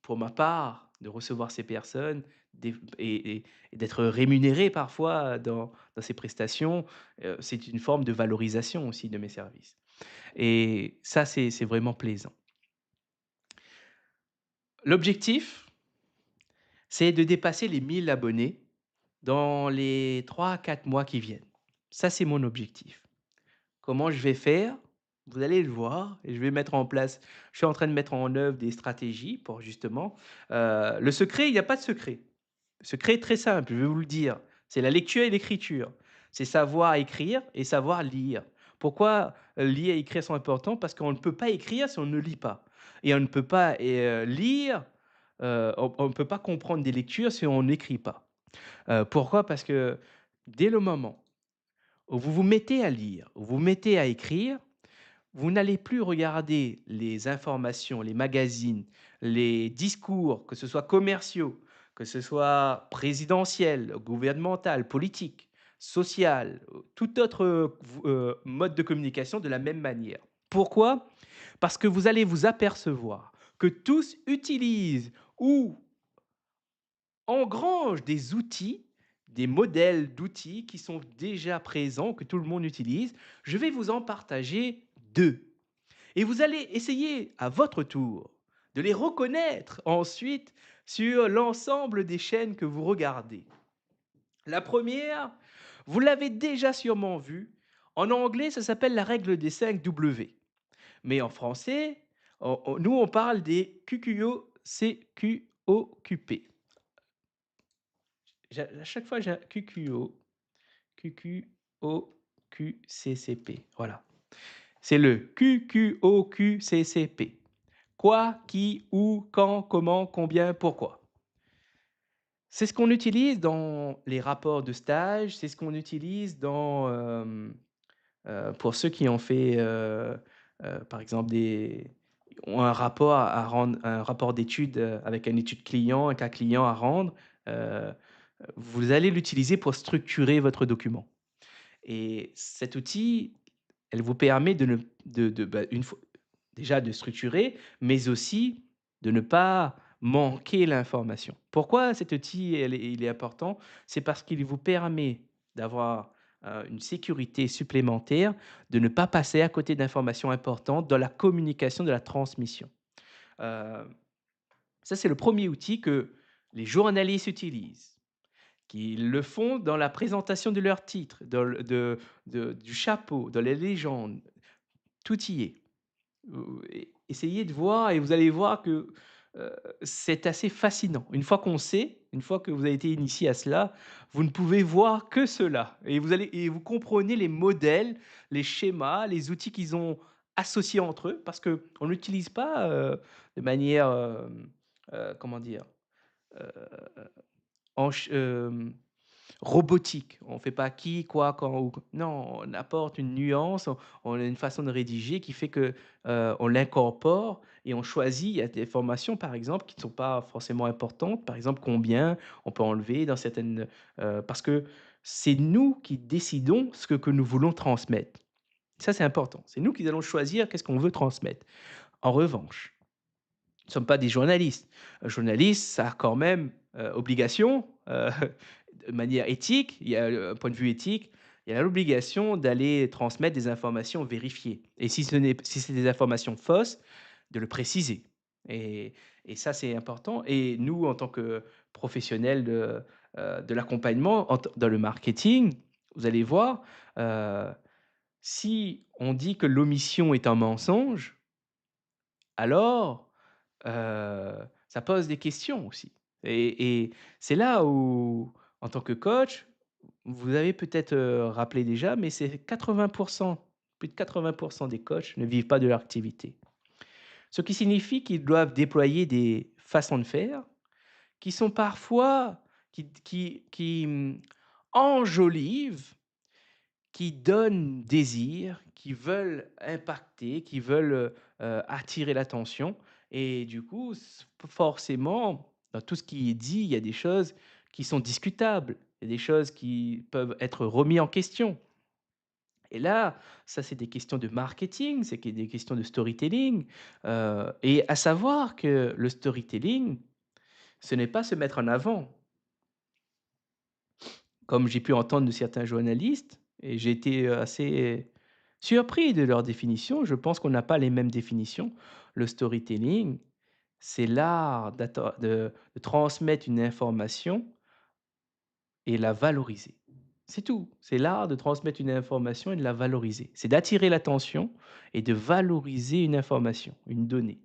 pour ma part, de recevoir ces personnes des et d'être rémunéré parfois dans ces prestations, c'est une forme de valorisation aussi de mes services. et ça, c'est vraiment plaisant. L'objectif, c'est de dépasser les 1000 abonnés dans les 3 à 4 mois qui viennent. Ça, c'est mon objectif. Comment je vais faire? Vous allez le voir et je vais mettre en place je suis en train de mettre en œuvre des stratégies pour justement, le secret, il y a pas de secret. Le secret est très simple, je vais vous le dire. C'est la lecture et l'écriture. C'est savoir écrire et savoir lire. Pourquoi, lire et écrire sont importants? Parce qu'on ne peut pas écrire si on ne lit pas et on ne peut pas lire, on ne peut pas comprendre des lectures si on n'écrit pas. Pourquoi? Parce que dès le moment où vous vous mettez à lire, où vous mettez à écrire, vous n'allez plus regarder les informations, les magazines, les discours, que ce soit commerciaux, que ce soit présidentiels, gouvernemental, politique, social, tout autre, mode de communication de la même manière. Pourquoi? Parce que vous allez vous apercevoir que tous utilisent ou engrangent des outils, des modèles d'outils qui sont déjà présents, que tout le monde utilise. Je vais vous en partager 2. Et vous allez essayer à votre tour de les reconnaître ensuite sur l'ensemble des chaînes que vous regardez. La première, vous l'avez déjà sûrement vue. En anglais, ça s'appelle la règle des 5 W. Mais en français, nous, on parle des QQO, CQOQP. À chaque fois, j'ai un QQO, QQOQCCP. Voilà. C'est le QQOQCCP. Quoi, qui, où, quand, comment, combien, pourquoi. C'est ce qu'on utilise dans les rapports de stage, c'est ce qu'on utilise pour ceux qui ont fait, par exemple ont un rapport à rendre, un rapport d'études, avec une étude client, un cas client à rendre, heu, vous allez l'utiliser pour structurer votre document et cet outil, elle vous permet de ne bah, une fois déjà de structurer, mais aussi de ne pas manquer l'information. Pourquoi cet outil il est important? C'est parce qu'il vous permet d'avoir, une sécurité supplémentaire, de ne pas passer à côté d'informations importantes dans la communication, de la transmission. Heu, Ça, c'est le premier outil que les journalistes utilisent, qu'ils le font dans la présentation de leur titre, dans le du chapeau, dans les légendes, tout y est. Essayez de voir et vous allez voir que, heu, c'est assez fascinant. Une fois qu'on sait, une fois que vous avez été initié à cela, vous ne pouvez voir que cela et vous comprenez les modèles, les schémas, les outils qu'ils ont associés entre eux parce qu'on n'utilise pas, de manière, comment dire? Heu, robotique. On fait pas qui, quoi, quand, où. Non, on apporte une nuance, on a une façon de rédiger qui fait que, on l'incorpore et on choisit. Il y a des formations, par exemple, qui ne sont pas forcément importantes. Par exemple, combien on peut enlever dans certaines, parce que c'est nous qui décidons ce que nous voulons transmettre. Ça, c'est important. C'est nous qui allons choisir qu'est-ce qu'on veut transmettre. En revanche, nous ne sommes pas des journalistes. Un journaliste, ça a quand même, obligation, de manière éthique, il y a, un point de vue éthique, il y a l'obligation d'aller transmettre des informations vérifiées et si c'est des informations fausses, de le préciser et ça, c'est important et nous, en tant que professionnels de l'accompagnement, dans le marketing, vous allez voir, heu, si on dit que l'omission est un mensonge, alors, ça pose des questions aussi et c'est là où, en tant que coach, vous avez peut-être, rappelé déjà, mais c'est 80, plus de 80 des coachs ne vivent pas de leur activité. Ce qui signifie qu'ils doivent déployer des façons de faire qui sont parfois enjolivent, qui donnent désir, qui veulent impacter, qui veulent, attirer l'attention et du coup, forcément, dans tout ce qui est dit, il y a des choses qui sont discutables. Il y a des choses qui peuvent être remis en question et là, ça, c'est des questions de marketing, c'est des questions de storytelling, et à savoir que le storytelling, ce n'est pas se mettre en avant. Comme j'ai pu entendre de certains journalistes et j'ai été, assez Surpris de leur définition, je pense qu'on n'a pas les mêmes définitions. Le storytelling, c'est l'art de transmettre une information et la valoriser. C'est tout. C'est l'art de transmettre une information et de la valoriser. C'est d'attirer l'attention et de valoriser une information, une donnée.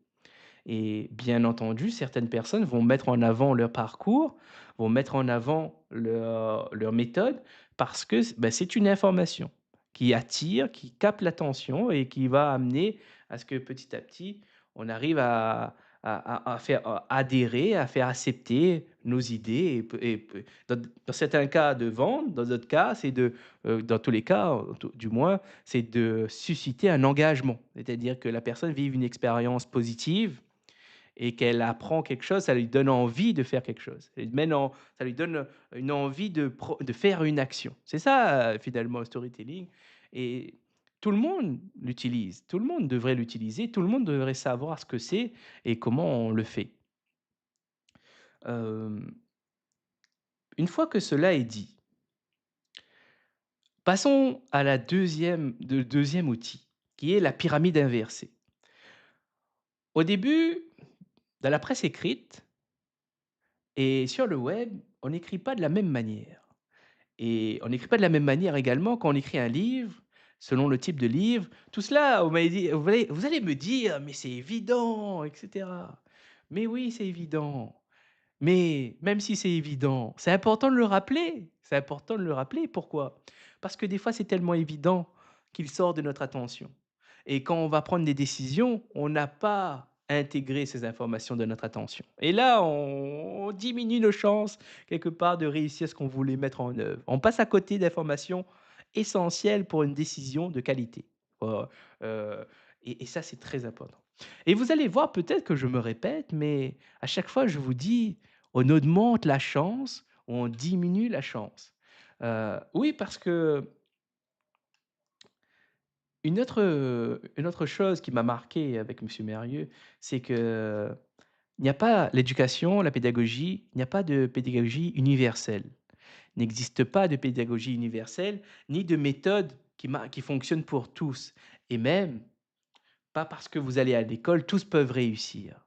Et bien entendu, certaines personnes vont mettre en avant leur parcours, vont mettre en avant leur méthode parce que bah, c'est une information qui attire, qui capte l'attention et qui va amener à ce que petit à petit, on arrive à faire adhérer, à faire accepter nos idées. Dans certains cas, de vendre, dans d'autres cas, dans tous les cas, du moins, c'est de susciter un engagement. C'est-à-dire que la personne vive une expérience positive et qu'elle apprend quelque chose, ça lui donne envie de faire quelque chose. Ça lui donne une envie de faire une action. C'est ça, finalement, le storytelling et tout le monde l'utilise. Tout le monde devrait l'utiliser, tout le monde devrait savoir ce que c'est et comment on le fait. Hem, une fois que cela est dit, passons à la 2e outil, qui est la pyramide inversée. Au début, dans la presse écrite et sur le web, on n'écrit pas de la même manière. Et on n'écrit pas de la même manière également quand on écrit un livre, selon le type de livre. Tout cela, vous allez me dire: «Mais c'est évident et cetera». Mais oui, c'est évident. Mais même si c'est évident, c'est important de le rappeler. C'est important de le rappeler. Pourquoi? Parce que des fois, c'est tellement évident qu'il sort de notre attention. Et quand on va prendre des décisions, on n'a pas intégré ces informations de notre attention. Et là, on diminue nos chances, quelque part, de réussir ce qu'on voulait mettre en œuvre. On passe à côté d'informations essentielles pour une décision de qualité. Heu, heu, et ça, c'est très important. Et vous allez voir, peut-être que je me répète, mais à chaque fois, je vous dis: on augmente la chance ou on diminue la chance. Oui, parce que une autre chose qui m'a marqué avec monsieur Mérieux, c'est que il n'y a pas l'éducation, la pédagogie, il n'y a pas de pédagogie universelle. Il n'existe pas de pédagogie universelle, ni de méthode qui fonctionne pour tous et même pas parce que vous allez à l'école, tous peuvent réussir.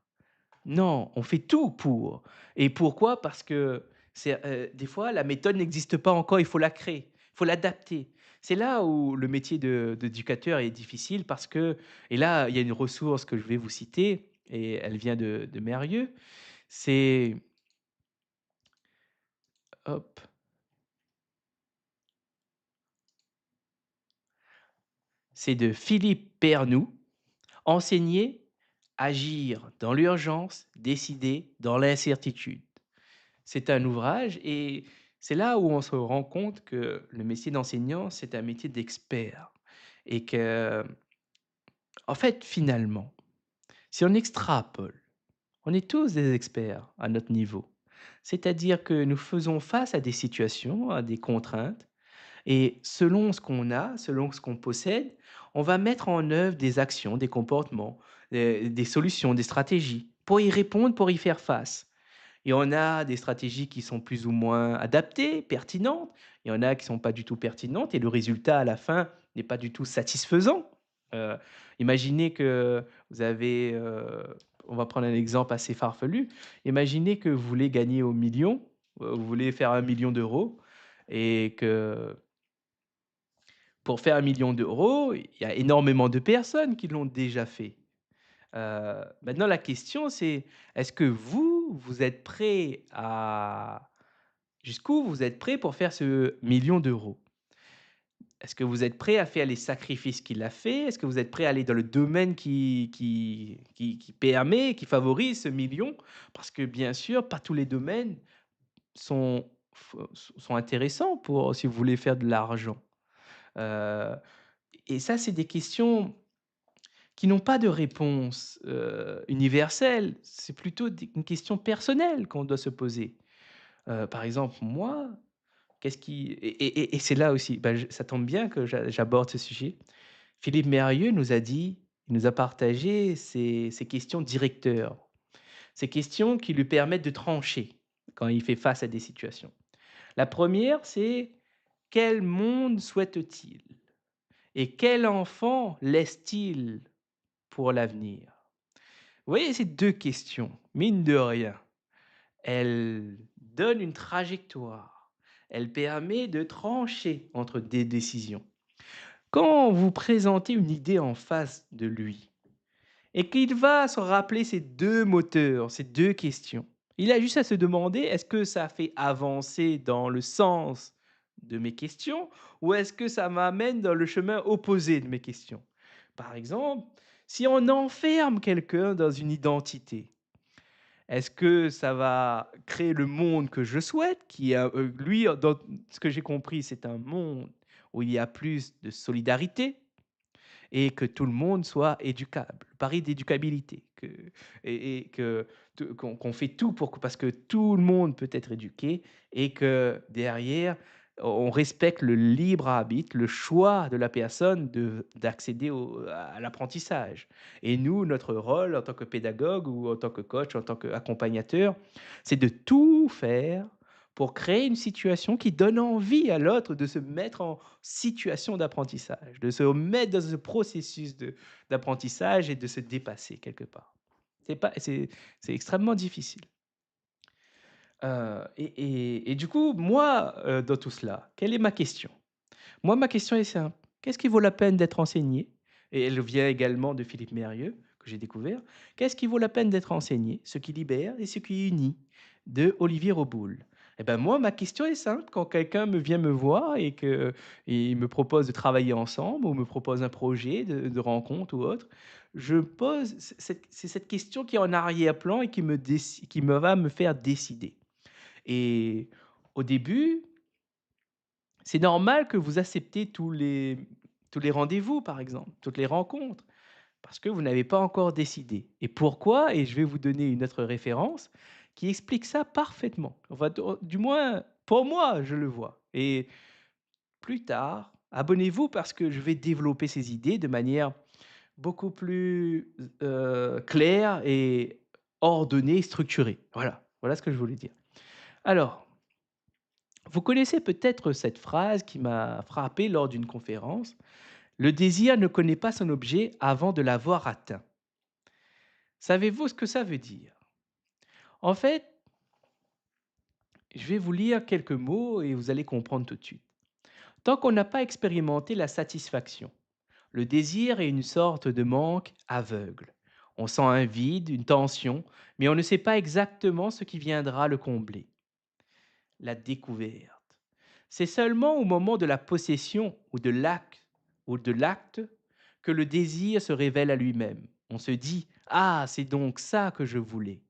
Non, on fait tout pour. Et pourquoi? Parce que des fois, la méthode n'existe pas encore, il faut la créer, il faut l'adapter. C'est là où le métier d'éducateur est difficile parce que et là, il y a une ressource que je vais vous citer et elle vient de Mérieux. C'est hop, c'est de Philippe Pernoud, «Enseigner, agir dans l'urgence, décider dans l'incertitude». C'est un ouvrage et c'est là où on se rend compte que le métier d'enseignant, c'est un métier d'expert et que, en fait, finalement, si on extrapole, on est tous des experts à notre niveau. C'est-à-dire que nous faisons face à des situations, à des contraintes et selon ce qu'on a, selon ce qu'on possède, on va mettre en œuvre des actions, des comportements, des solutions, des stratégies pour y répondre, pour y faire face. Il y en a des stratégies qui sont plus ou moins adaptées, pertinentes. Il y en a qui sont pas du tout pertinentes et le résultat à la fin n'est pas du tout satisfaisant. Heu, imaginez que vous avez, on va prendre un exemple assez farfelu. Imaginez que vous voulez gagner au million, vous voulez faire 1 000 000 d'euros et que pour faire 1 000 000 d'euros, il y a énormément de personnes qui l'ont déjà fait. Maintenant la question c'est, est-ce que vous, vous êtes prêt à jusqu'où vous êtes prêt pour faire ce 1 000 000 d'euros? Est-ce que vous êtes prêt à faire les sacrifices qu'il a fait? Est-ce que vous êtes prêt à aller dans le domaine qui permet, qui favorise ce million? Parce que bien sûr, pas tous les domaines sont sont intéressants pour si vous voulez faire de l'argent. Heu et ça, c'est des questions qui n'ont pas de réponse, universelle. C'est plutôt une question personnelle qu'on doit se poser. Par exemple, moi, qu'est-ce qui et c'est là aussi, bah, ça tombe bien que j'aborde ce sujet. Philippe Mérieux nous a dit, il nous a partagé ses questions directeurs, ces questions qui lui permettent de trancher quand il fait face à des situations. La première, c'est: «Quel monde souhaite-t-il?» Et quel enfant laisse-t-il pour l'avenir? Vous voyez ces 2 questions, mine de rien, elles donnent une trajectoire. Elle permet de trancher entre des décisions. Quand vous présentez une idée en face de lui et qu'il va se rappeler ces 2 moteurs, ces 2 questions, il a juste à se demander: «Est-ce que ça fait avancer dans le sens de mes questions ou est-ce que ça m'amène dans le chemin opposé de mes questions?» Par exemple, si on enferme quelqu'un dans une identité, est-ce que ça va créer le monde que je souhaite? Qui a, lui, dans ce que j'ai compris, c'est un monde où il y a plus de solidarité et que tout le monde soit éducable. Pari d'éducabilité, que et que qu'on fait tout pour que parce que tout le monde peut être éduqué et que derrière, on respecte le libre arbitre, le choix de la personne d'accéder à l'apprentissage. Et nous, notre rôle en tant que pédagogue ou en tant que coach, en tant qu'accompagnateur, c'est de tout faire pour créer une situation qui donne envie à l'autre de se mettre en situation d'apprentissage, de se mettre dans ce processus d'apprentissage et de se dépasser quelque part. C'est pas c'est extrêmement difficile. Et du coup, moi, dans tout cela, quelle est ma question? Moi, ma question est simple: qu'est-ce qui vaut la peine d'être enseigné? Et elle vient également de Philippe Mérieux, que j'ai découvert. Qu'est-ce qui vaut la peine d'être enseigné? Ce qui libère et ce qui unit, de Olivier Roboul. Et ben moi, ma question est simple: quand quelqu'un vient me voir et que il me propose de travailler ensemble ou me propose un projet de rencontre ou autre, je pose c'est cette question qui est en arrière-plan et qui me va me faire décider. Et au début, c'est normal que vous acceptez tous les rendez-vous, par exemple, toutes les rencontres, parce que vous n'avez pas encore décidé. Et pourquoi? Et je vais vous donner une autre référence qui explique ça parfaitement. Enfin, du moins, pour moi, je le vois. Et plus tard, abonnez-vous parce que je vais développer ces idées de manière beaucoup plus claire et ordonnée, structurée. Voilà, voilà ce que je voulais dire. Alors, vous connaissez peut-être cette phrase qui m'a frappé lors d'une conférence: «Le désir ne connaît pas son objet avant de l'avoir atteint». Savez-vous ce que ça veut dire? En fait, je vais vous lire quelques mots et vous allez comprendre tout de suite. Tant qu'on n'a pas expérimenté la satisfaction, le désir est une sorte de manque aveugle. On sent un vide, une tension, mais on ne sait pas exactement ce qui viendra le combler. La découverte. C'est seulement au moment de la possession ou de l'acte que le désir se révèle à lui-même. On se dit: «Ah, c'est donc ça que je voulais».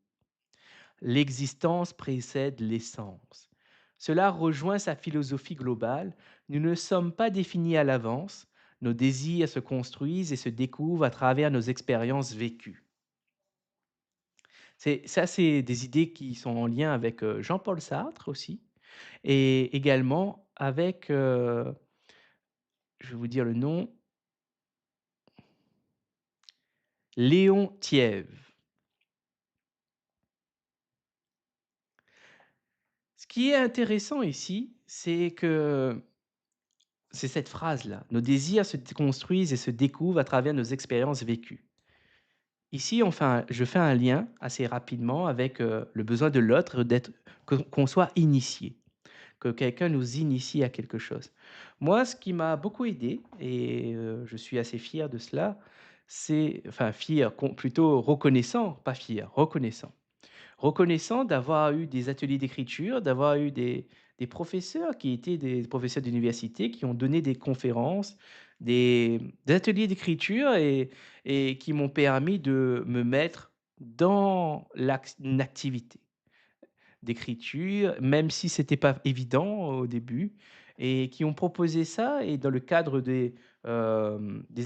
L'existence précède l'essence. Cela rejoint sa philosophie globale. Nous ne sommes pas définis à l'avance. Nos désirs se construisent et se découvrent à travers nos expériences vécues. C'est des idées qui sont en lien avec Jean-Paul Sartre aussi, et également avec, je vais vous dire le nom, Léon Tiève. Ce qui est intéressant ici, c'est cette phrase-là: «Nos désirs se construisent et se découvrent à travers nos expériences vécues». Ici, je fais un lien assez rapidement avec, le besoin de l'autre d'être qu'on soit initié, que quelqu'un nous initie à quelque chose. Moi, ce qui m'a beaucoup aidé et je suis assez fier de cela, c'est enfin fier, plutôt reconnaissant, pas fier, reconnaissant. Reconnaissant d'avoir eu des ateliers d'écriture, d'avoir eu des professeurs qui étaient des professeurs d'université, qui ont donné des conférences, des ateliers d'écriture et qui m'ont permis de me mettre dans une activité d'écriture, même si c'était pas évident au début, et qui ont proposé ça et dans le cadre des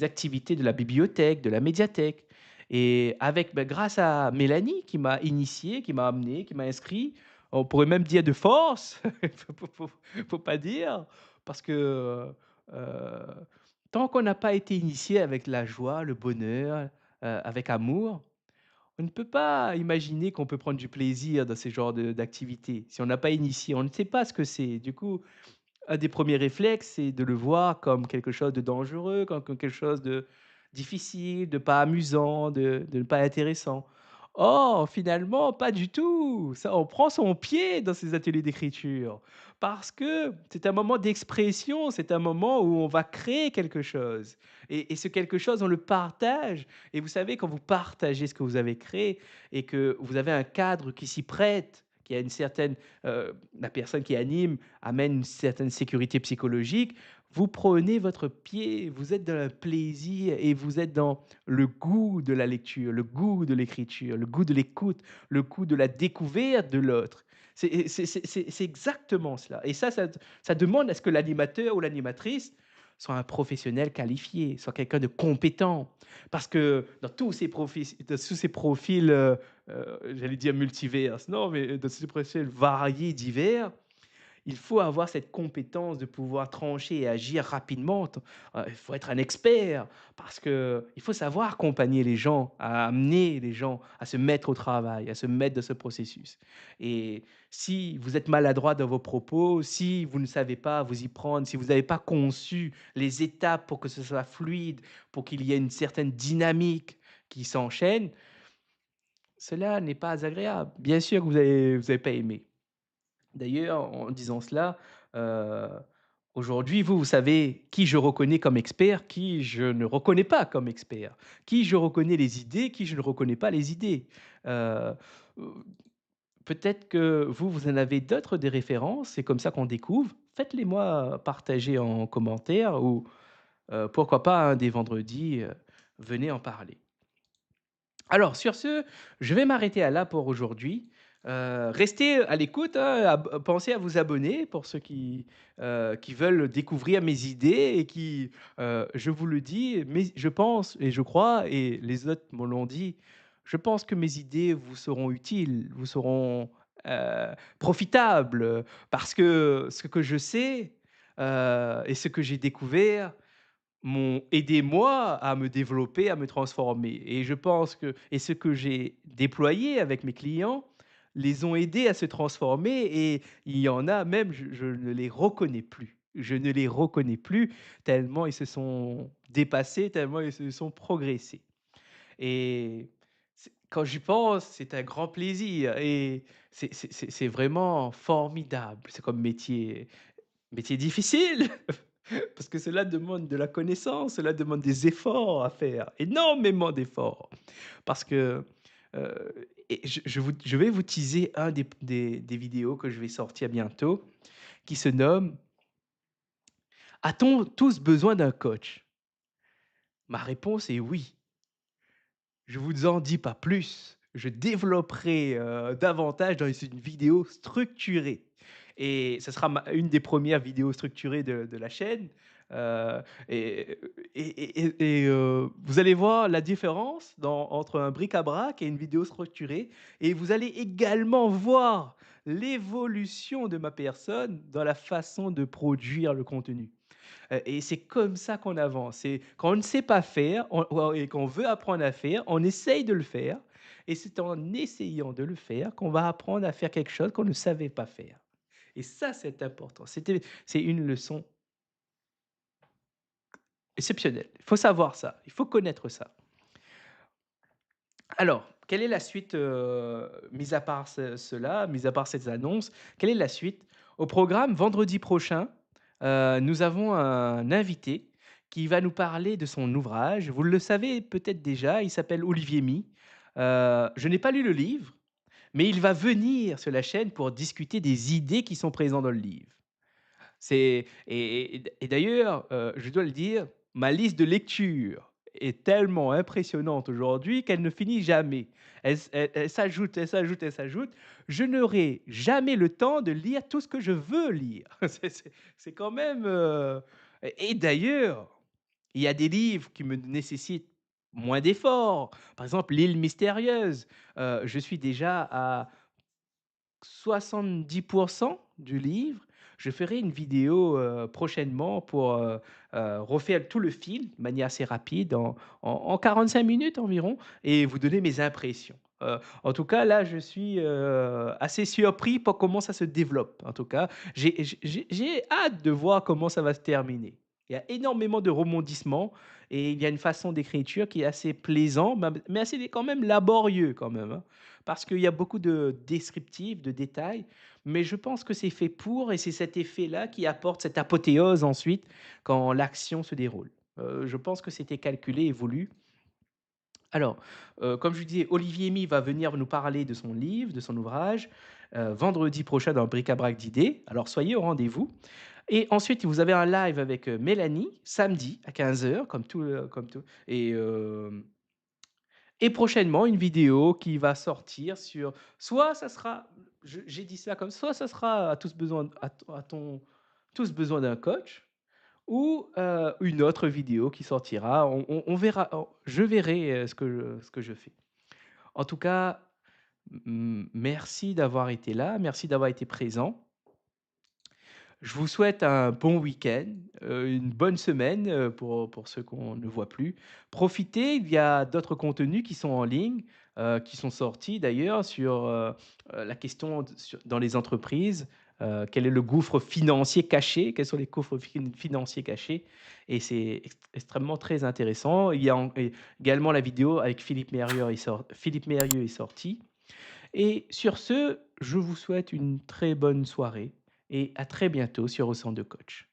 activités de la bibliothèque, de la médiathèque, et avec, bah, grâce à Mélanie qui m'a initié, qui m'a amené, qui m'a inscrit, on pourrait même dire de force, faut pas dire, parce que, tant qu'on n'a pas été initié avec la joie, le bonheur, avec amour, on ne peut pas imaginer qu'on peut prendre du plaisir dans ce genre d'activité. Si on n'a pas initié, on ne sait pas ce que c'est. Du coup, un des premiers réflexes, c'est de le voir comme quelque chose de dangereux, comme quelque chose de difficile, de pas amusant, de pas intéressant. Or, finalement, pas du tout. Ça, on prend son pied dans ces ateliers d'écriture parce que c'est un moment d'expression, c'est un moment où on va créer quelque chose et ce quelque chose, on le partage et vous savez, quand vous partagez ce que vous avez créé et que vous avez un cadre qui s'y prête, qui a une certaine, la personne qui anime amène une certaine sécurité psychologique. Vous prenez votre pied, vous êtes dans le plaisir et vous êtes dans le goût de la lecture, le goût de l'écriture, le goût de l'écoute, le goût de la découverte de l'autre. C'est exactement cela. Et ça demande à ce que l'animateur ou l'animatrice soit un professionnel qualifié, soit quelqu'un de compétent. Parce que dans tous ces profils, j'allais dire multiverses, non, mais dans tous ces profils variés, divers, il faut avoir cette compétence de pouvoir trancher et agir rapidement. Il faut être un expert parce que il faut savoir accompagner les gens, à amener les gens à se mettre au travail, à se mettre dans ce processus. Et si vous êtes maladroit dans vos propos, si vous ne savez pas vous y prendre, si vous n'avez pas conçu les étapes pour que ce soit fluide, pour qu'il y ait une certaine dynamique qui s'enchaîne, cela n'est pas agréable. Bien sûr que vous avez pas aimé. D'ailleurs, en disant cela, heu, aujourd'hui, vous savez qui je reconnais comme expert, qui je ne reconnais pas comme expert, qui je reconnais les idées, qui je ne reconnais pas les idées. Heu, Peut-être que vous en avez d'autres des références, c'est comme ça qu'on découvre. Faites-les moi partager en commentaire ou, pourquoi pas, hein, des vendredis, venez en parler. Alors sur ce, je vais m'arrêter à là pour aujourd'hui. Restez à l'écoute, hein, pensez à vous abonner pour ceux qui veulent découvrir mes idées et qui, je vous le dis, mais je pense et je crois et les autres me l'ont dit, je pense que mes idées vous seront utiles, vous seront, profitables, parce que ce que je sais, et ce que j'ai découvert m'ont aidé moi à me développer, à me transformer et je pense que et ce que j'ai déployé avec mes clients les ont aidés à se transformer et il y en a même, je ne les reconnais plus. Je ne les reconnais plus tellement ils se sont dépassés, tellement ils se sont progressés et quand j'y pense, c'est un grand plaisir et c'est vraiment formidable. C'est comme métier difficile. Parce que cela demande de la connaissance, cela demande des efforts à faire, énormément d'efforts. Parce que, et je vais vous teaser un des vidéos que je vais sortir bientôt, qui se nomme: «A-t-on tous besoin d'un coach?» Ma réponse est oui. Je vous en dis pas plus. Je développerai, davantage dans une vidéo structurée et ce sera ma une des premières vidéos structurées de la chaîne, heu et vous allez voir la différence entre un bric-à-brac et une vidéo structurée et vous allez également voir l'évolution de ma personne dans la façon de produire le contenu. Et c'est comme ça qu'on avance. C'est quand on ne sait pas faire, et qu'on veut apprendre à faire, on essaye de le faire et c'est en essayant de le faire qu'on va apprendre à faire quelque chose qu'on ne savait pas faire et ça, c'est important. C'est une leçon exceptionnelle. Il faut savoir ça, il faut connaître ça. Alors, quelle est la suite, mis à part cela, mis à part ces annonces, quelle est la suite? Au programme vendredi prochain, nous avons un invité qui va nous parler de son ouvrage. Vous le savez peut-être déjà, il s'appelle Olivier My. Je n'ai pas lu le livre, mais il va venir sur la chaîne pour discuter des idées qui sont présentes dans le livre. Et d'ailleurs, je dois le dire, ma liste de lecture est tellement impressionnante aujourd'hui qu'elle ne finit jamais. Elle s'ajoute, elle s'ajoute, elle s'ajoute. Je n'aurai jamais le temps de lire tout ce que je veux lire. C'est quand même, et d'ailleurs, il y a des livres qui me nécessitent moins d'efforts. Par exemple, L'île mystérieuse, je suis déjà à 70 du livre. Je ferai une vidéo, prochainement pour, refaire tout le film de manière assez rapide en 45 minutes environ et vous donner mes impressions. En tout cas, là, je suis, assez surpris par comment ça se développe. En tout cas, j'ai hâte de voir comment ça va se terminer. Il y a énormément de rebondissements et il y a une façon d'écriture qui est assez plaisant, mais assez quand même laborieux quand même, hein. Parce qu'il y a beaucoup de descriptifs, de détails, mais je pense que c'est fait pour et c'est cet effet-là qui apporte cette apothéose ensuite quand l'action se déroule. Je pense que c'était calculé et voulu. Alors, comme je vous disais, Olivier My va venir nous parler de son livre, de son ouvrage, vendredi prochain dans Bric-à-brac d'idées. Alors soyez au rendez-vous et ensuite vous avez un live avec, Mélanie, samedi à 15 heures, comme tout et prochainement une vidéo qui va sortir sur soit ça sera j'ai dit ça comme soit ça sera à tous besoin à ton tous besoin d'un coach ou, une autre vidéo qui sortira. On verra, je verrai, ce que je fais. En tout cas, merci d'avoir été là, merci d'avoir été présent. Je vous souhaite un bon week-end, une bonne semaine, pour ceux qu'on ne voit plus. Profitez, il y a d'autres contenus qui sont en ligne, qui sont sortis d'ailleurs sur, la question dans les entreprises, quel est le gouffre financier caché? Quels sont les gouffres financiers cachés? Et c'est extrêmement très intéressant. Il y a également la vidéo avec Philippe Mérieux est sorti. Et sur ce, je vous souhaite une très bonne soirée et à très bientôt sur Au Centre de Coach.